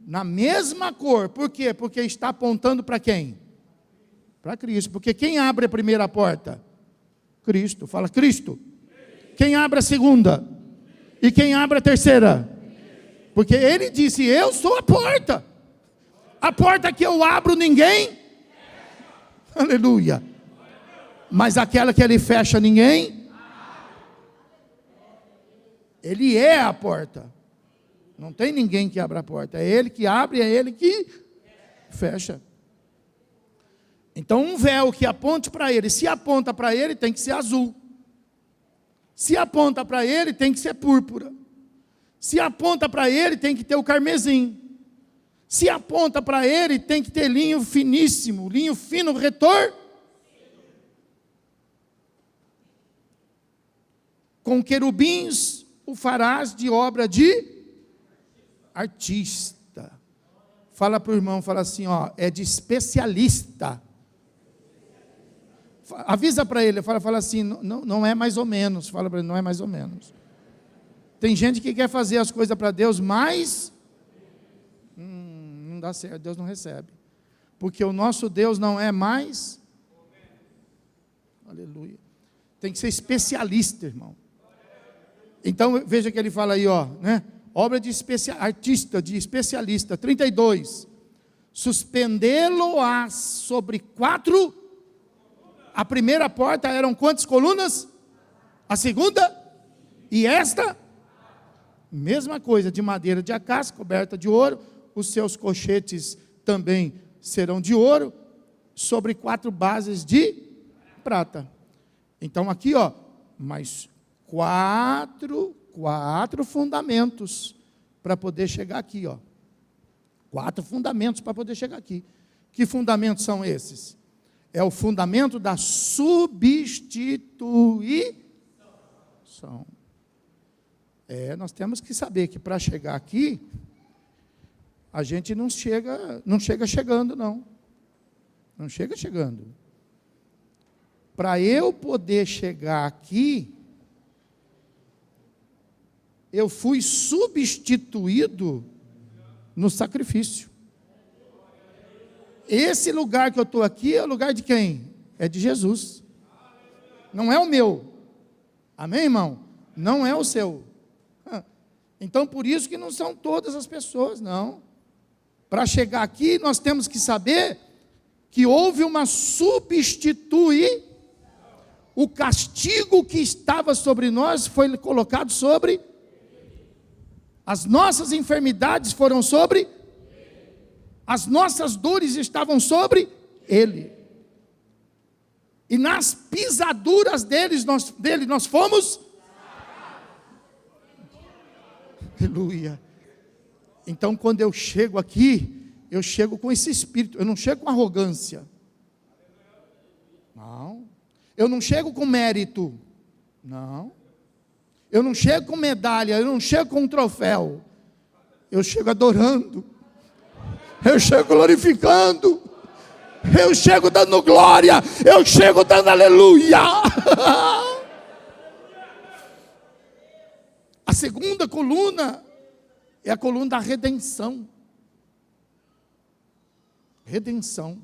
na mesma cor. Por quê? Porque está apontando para quem? Para Cristo. Porque quem abre a primeira porta? Cristo. Fala, Cristo. Quem abre a segunda? E quem abre a terceira? Porque ele disse, eu sou a porta. A porta que eu abro, ninguém. Aleluia. Mas aquela que ele fecha, ninguém. Ele é a porta. Não tem ninguém que abra a porta. É ele que abre, é ele que fecha. Então, um véu que aponte para ele. Se aponta para ele, tem que ser azul. Se aponta para ele, tem que ser púrpura. Se aponta para ele, tem que ter o carmesim. Se aponta para ele, tem que ter linho finíssimo, linho fino, retor. Com querubins o farás de obra de artista. Fala para o irmão, fala assim, ó, é de especialista. Avisa para ele, fala assim, não é mais ou menos. Fala para ele, não é mais ou menos. Tem gente que quer fazer as coisas para Deus, mas não dá certo, Deus não recebe. Porque o nosso Deus não é mais. Aleluia. Tem que ser especialista, irmão. Então, veja que ele fala aí, ó, né? Obra de artista, de especialista. 32. Suspendê-lo-á sobre 4. A primeira porta eram quantas colunas? A segunda? E esta? Mesma coisa, de madeira de acácia, coberta de ouro. Os seus cochetes também serão de ouro, sobre 4 bases de prata. Então aqui, ó, mais 4 fundamentos para poder chegar aqui, ó. 4 fundamentos para poder chegar aqui. Que fundamentos são esses? É o fundamento da substituição. Nós temos que saber que para chegar aqui, a gente não chega chegando, não. Não chega chegando. Para eu poder chegar aqui, eu fui substituído no sacrifício. Esse lugar que eu estou aqui é o lugar de quem? É de Jesus. Não é o meu. Amém, irmão? Não é o seu. Então, por isso que não são todas as pessoas, não. Para chegar aqui, nós temos que saber que houve uma substituição. O castigo que estava sobre nós foi colocado sobre. As nossas enfermidades foram sobre. As nossas dores estavam sobre Ele. E nas pisaduras dele nós fomos. Aleluia. Então, quando eu chego aqui, eu chego com esse espírito. Eu não chego com arrogância. Não. Eu não chego com mérito. Não. Eu não chego com medalha. Eu não chego com um troféu. Eu chego adorando. Eu chego glorificando. Eu chego dando glória. Eu chego dando aleluia. A segunda coluna é a coluna da redenção. Redenção.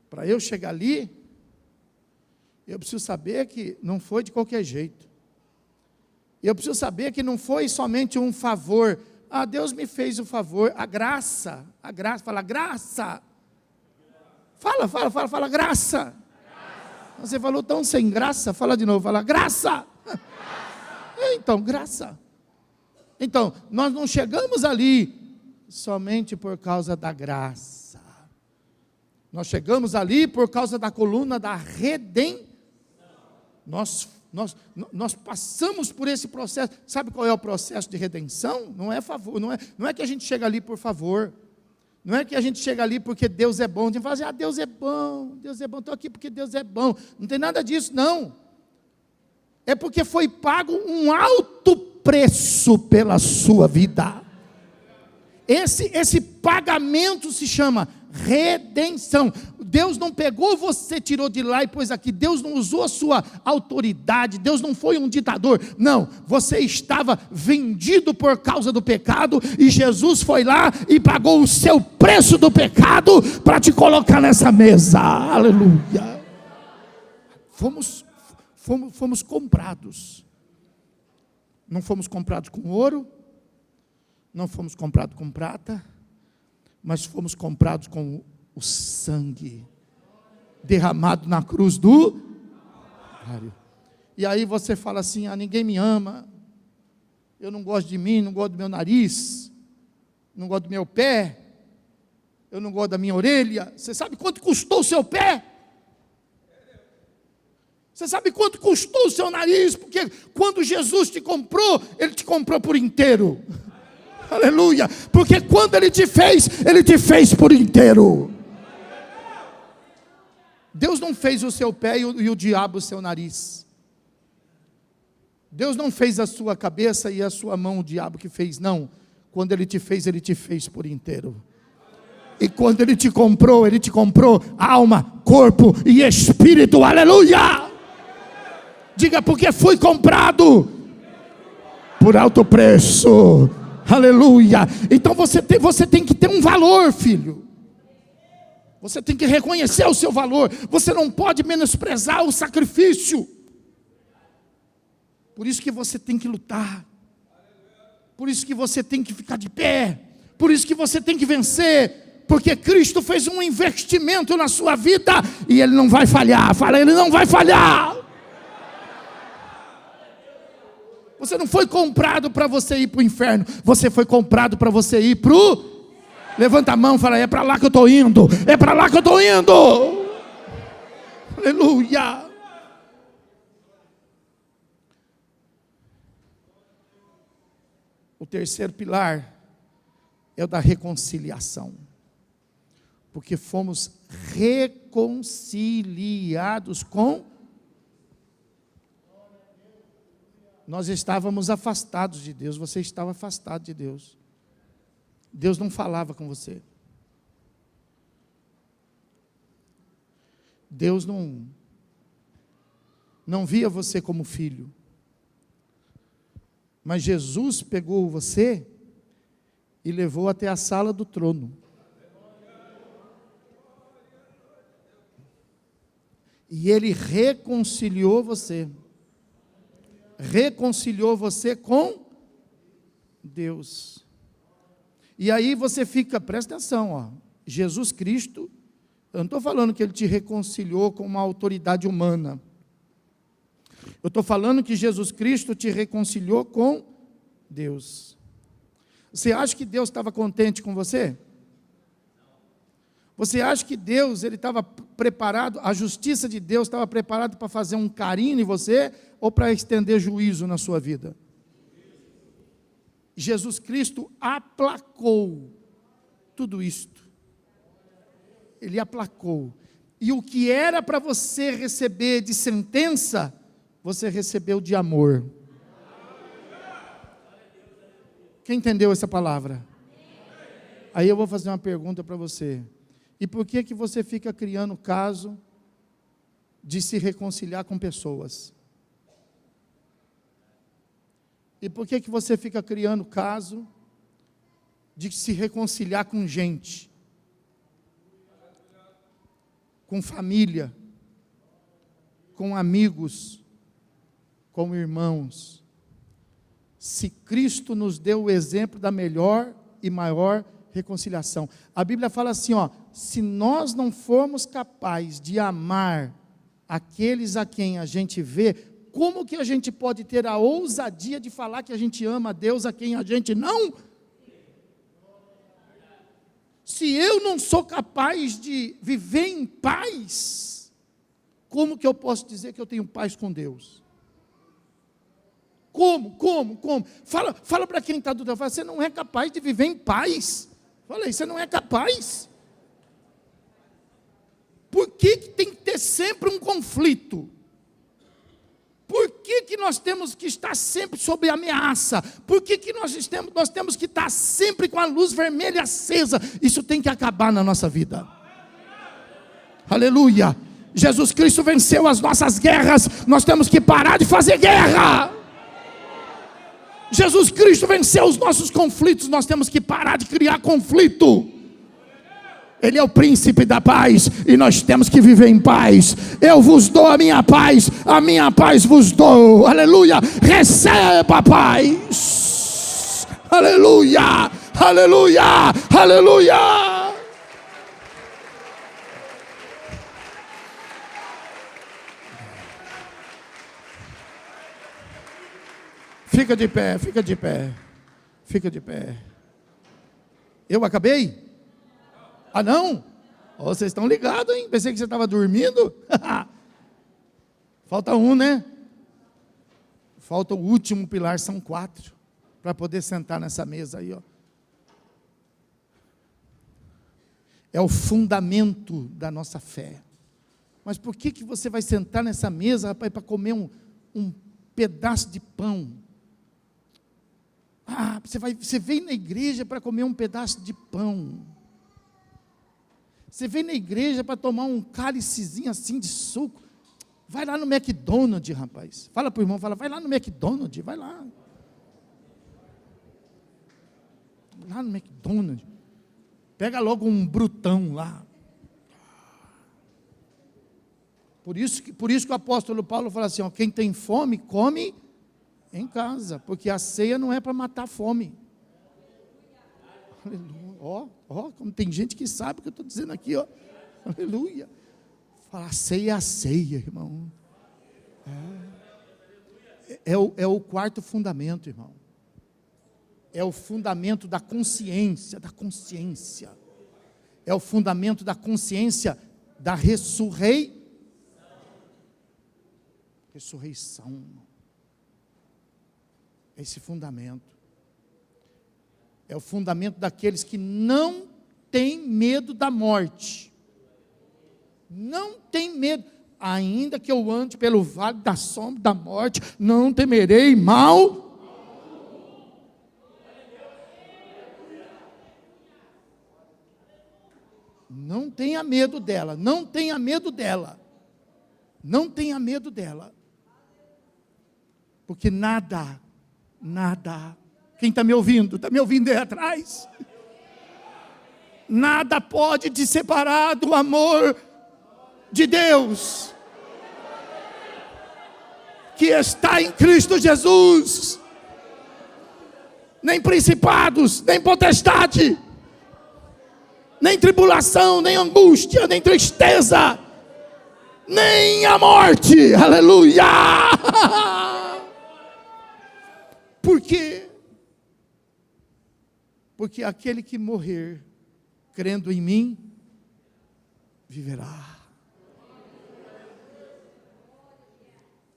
Para eu chegar ali, eu preciso saber que não foi de qualquer jeito. Eu preciso saber que não foi somente um favor. Ah, Deus me fez o favor. A graça, fala graça. Fala graça. Você falou tão sem graça, fala de novo, fala graça. Então, graça. Então, nós não chegamos ali somente por causa da graça. Nós chegamos ali por causa da coluna da redenção. Nós passamos por esse processo. Sabe qual é o processo de redenção? Não é favor, não é que a gente chega ali por favor. Não é que a gente chega ali porque Deus é bom. A gente fala assim, Deus é bom, estou aqui porque Deus é bom. Não tem nada disso, não. É porque foi pago um alto preço pela sua vida. Esse pagamento se chama redenção. Deus não pegou você, tirou de lá e pôs aqui. Deus não usou a sua autoridade. Deus não foi um ditador. Não, você estava vendido por causa do pecado, e Jesus foi lá e pagou o seu preço do pecado para te colocar nessa mesa. Aleluia. Fomos comprados. Não fomos comprados com ouro, não fomos comprados com prata, mas fomos comprados com o sangue derramado na cruz do Calvário. E aí você fala assim: ninguém me ama, eu não gosto de mim, não gosto do meu nariz, não gosto do meu pé, eu não gosto da minha orelha. Você sabe quanto custou o seu pé? Você sabe quanto custou o seu nariz? Porque quando Jesus te comprou, Ele te comprou por inteiro. Aleluia. Porque quando Ele te fez por inteiro. Deus não fez o seu pé e o diabo o seu nariz. Deus não fez a sua cabeça e a sua mão o diabo que fez, não. Quando Ele te fez por inteiro. E quando Ele te comprou alma, corpo e espírito. Aleluia. Diga: porque fui comprado por alto preço. Aleluia. Então você tem que ter um valor, filho. Você tem que reconhecer o seu valor. Você não pode menosprezar o sacrifício. Por isso que você tem que lutar. Por isso que você tem que ficar de pé. Por isso que você tem que vencer. Porque Cristo fez um investimento na sua vida e Ele não vai falhar. Fala: Ele não vai falhar. Você não foi comprado para você ir para o inferno. Você foi comprado para você ir para o... Levanta a mão e fala: é para lá que eu estou indo. É para lá que eu estou indo. Aleluia. O terceiro pilar é o da reconciliação. Porque fomos reconciliados com... Nós estávamos afastados de Deus. Você estava afastado de Deus. Deus não falava com você. Deus não via você como filho. Mas Jesus pegou você e levou até a sala do trono. E Ele reconciliou você. Reconciliou você com Deus. E aí você fica, presta atenção, Jesus Cristo, eu não estou falando que Ele te reconciliou com uma autoridade humana. Eu estou falando que Jesus Cristo te reconciliou com Deus. Você acha que Deus estava contente com você? Você acha que Deus, Ele estava preparado, a justiça de Deus estava preparada para fazer um carinho em você, ou para estender juízo na sua vida? Jesus Cristo aplacou tudo isto. Ele aplacou. E o que era para você receber de sentença, você recebeu de amor. Quem entendeu essa palavra? Aí eu vou fazer uma pergunta para você. E por que você fica criando caso de se reconciliar com pessoas? E por que você fica criando caso de se reconciliar com gente? Com família, com amigos, com irmãos? Se Cristo nos deu o exemplo da melhor e maior reconciliação. A Bíblia fala assim, se nós não formos capazes de amar aqueles a quem a gente vê, como que a gente pode ter a ousadia de falar que a gente ama a Deus a quem a gente não? Se eu não sou capaz de viver em paz, como que eu posso dizer que eu tenho paz com Deus? Como? Fala para quem está do teu lado, você não é capaz de viver em paz. Fala aí, você não é capaz. Por que tem que ter sempre um conflito? Por que nós temos que estar sempre sob ameaça? Por que nós temos que estar sempre com a luz vermelha acesa? Isso tem que acabar na nossa vida. Aleluia. Jesus Cristo venceu as nossas guerras. Nós temos que parar de fazer guerra. Jesus Cristo venceu os nossos conflitos. Nós temos que parar de criar conflito. Ele é o príncipe da paz, e nós temos que viver em paz. Eu vos dou a minha paz vos dou. Aleluia. Receba a paz. Aleluia, aleluia, aleluia. Fica de pé, fica de pé, fica de pé. Eu acabei? Ah, não? Oh, vocês estão ligados, hein? Pensei que você estava dormindo. Falta um, né? Falta o último pilar, são 4. Para poder sentar nessa mesa aí, ó. É o fundamento da nossa fé. Mas por que você vai sentar nessa mesa, rapaz, para comer um pedaço de pão? Ah, você veio na igreja para comer um pedaço de pão. Você vem na igreja para tomar um cálicezinho assim de suco. Vai lá no McDonald's, rapaz. Fala para o irmão, vai lá no McDonald's, vai lá. Lá no McDonald's. Pega logo um brutão lá. Por isso que o apóstolo Paulo fala assim, ó, quem tem fome, come em casa, porque a ceia não é para matar a fome. Aleluia. Ó, como tem gente que sabe o que eu estou dizendo aqui, ó. Aleluia. Fala, ceia é a ceia, irmão. É o 4º fundamento, irmão. É o fundamento da consciência, É o fundamento da consciência da ressurreição. Esse fundamento. É o fundamento daqueles que não têm medo da morte. Não tem medo. Ainda que eu ande pelo vale da sombra da morte, não temerei mal. Não tenha medo dela. Não tenha medo dela. Não tenha medo dela. Porque nada. Quem está me ouvindo? Está me ouvindo aí atrás? Nada pode te separar do amor de Deus, que está em Cristo Jesus. Nem principados, nem potestade, nem tribulação, nem angústia, nem tristeza, nem a morte. Aleluia! Por quê? Porque aquele que morrer crendo em mim, viverá.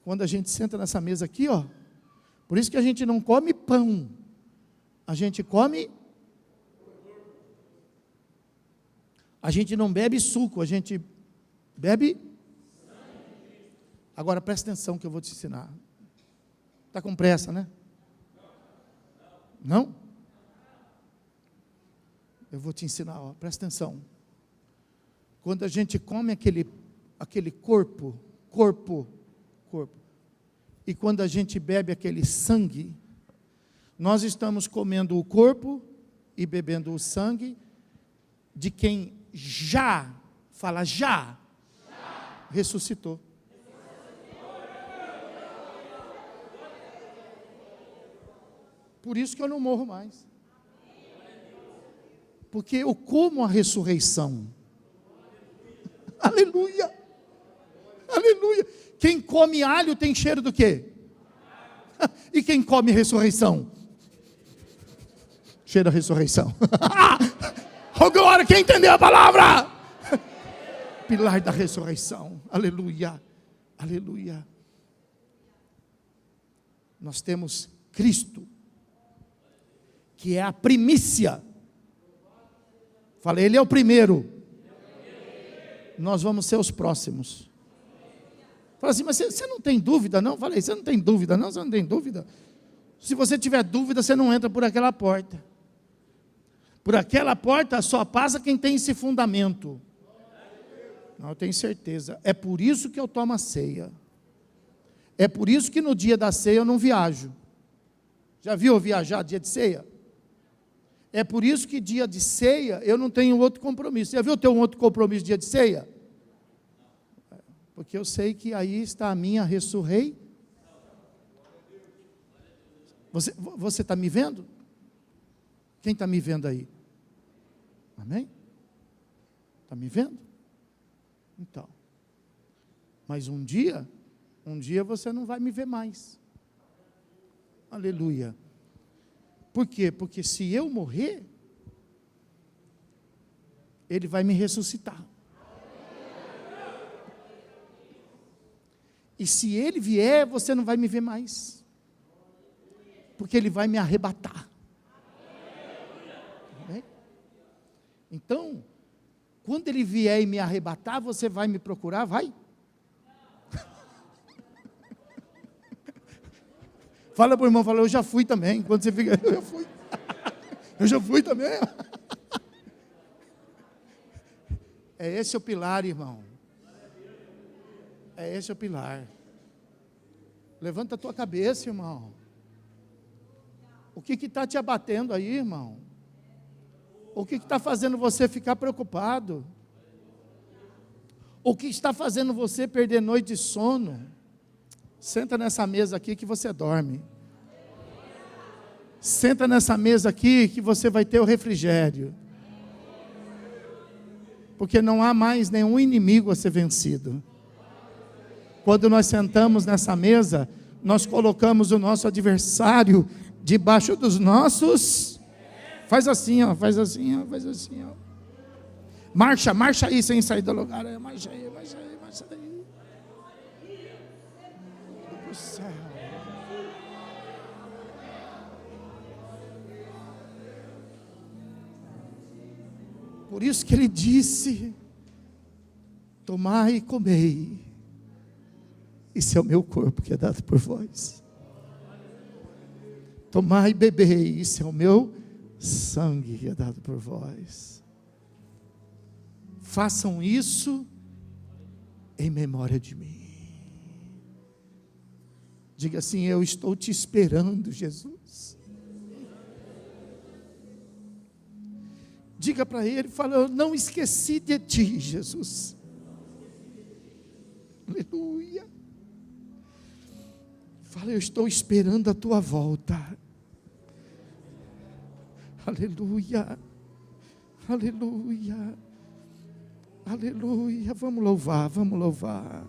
Quando a gente senta nessa mesa aqui, ó, por isso que a gente não come pão, a gente não bebe suco, a gente bebe. Agora presta atenção que eu vou te ensinar. Está com pressa, né? Não? Eu vou te ensinar, ó, presta atenção. Quando a gente come aquele corpo, e quando a gente bebe aquele sangue, nós estamos comendo o corpo e bebendo o sangue de quem já ressuscitou. Por isso que eu não morro mais. Porque eu como a ressurreição. Aleluia. Aleluia. Quem come alho tem cheiro do quê? E quem come ressurreição? Cheiro da ressurreição. Oh, glória, quem entendeu a palavra? Pilar da ressurreição. Aleluia. Aleluia. Nós temos Cristo, que é a primícia. Falei, Ele é o primeiro. Nós vamos ser os próximos. Fala assim, mas você não tem dúvida não? Falei, você não tem dúvida não? Você não tem dúvida? Se você tiver dúvida, você não entra por aquela porta. Por aquela porta só passa quem tem esse fundamento. Não, eu tenho certeza. É por isso que eu tomo a ceia. É por isso que no dia da ceia eu não viajo. Já viu eu viajar dia de ceia? É por isso que dia de ceia eu não tenho outro compromisso. Já viu eu ter um outro compromisso dia de ceia? Porque eu sei que aí está a minha ressurreição. Você está me vendo? Quem está me vendo aí? Amém? Está me vendo? Então. Mas um dia você não vai me ver mais. Aleluia. Por quê? Porque se eu morrer, Ele vai me ressuscitar. E se Ele vier, você não vai me ver mais. Porque Ele vai me arrebatar. Amém? Então, quando Ele vier e me arrebatar, você vai me procurar? Vai? Fala para o irmão, fala, eu já fui também. Quando você fica, eu já fui. Eu já fui também. É esse o pilar, irmão. É esse o pilar. Levanta a tua cabeça, irmão. O que está te abatendo aí, irmão? O que está fazendo você ficar preocupado? O que está fazendo você perder noite de sono? Senta nessa mesa aqui que você dorme. Senta nessa mesa aqui que você vai ter o refrigério. Porque não há mais nenhum inimigo a ser vencido. Quando nós sentamos nessa mesa, nós colocamos o nosso adversário debaixo dos nossos. Faz assim, ó, faz assim, ó, faz assim, ó. Marcha aí sem sair do lugar. Marcha aí, marcha aí, marcha aí. Do céu. Por isso que ele disse: tomai e comei. Isso é o meu corpo que é dado por vós. Tomai e bebei. Isso é o meu sangue que é dado por vós. Façam isso em memória de mim. Diga assim: eu estou te esperando, Jesus. Diga para ele, fala, eu não esqueci de ti, Jesus. Aleluia. Fala, eu estou esperando a tua volta. Aleluia. Aleluia. Aleluia. Vamos louvar, vamos louvar.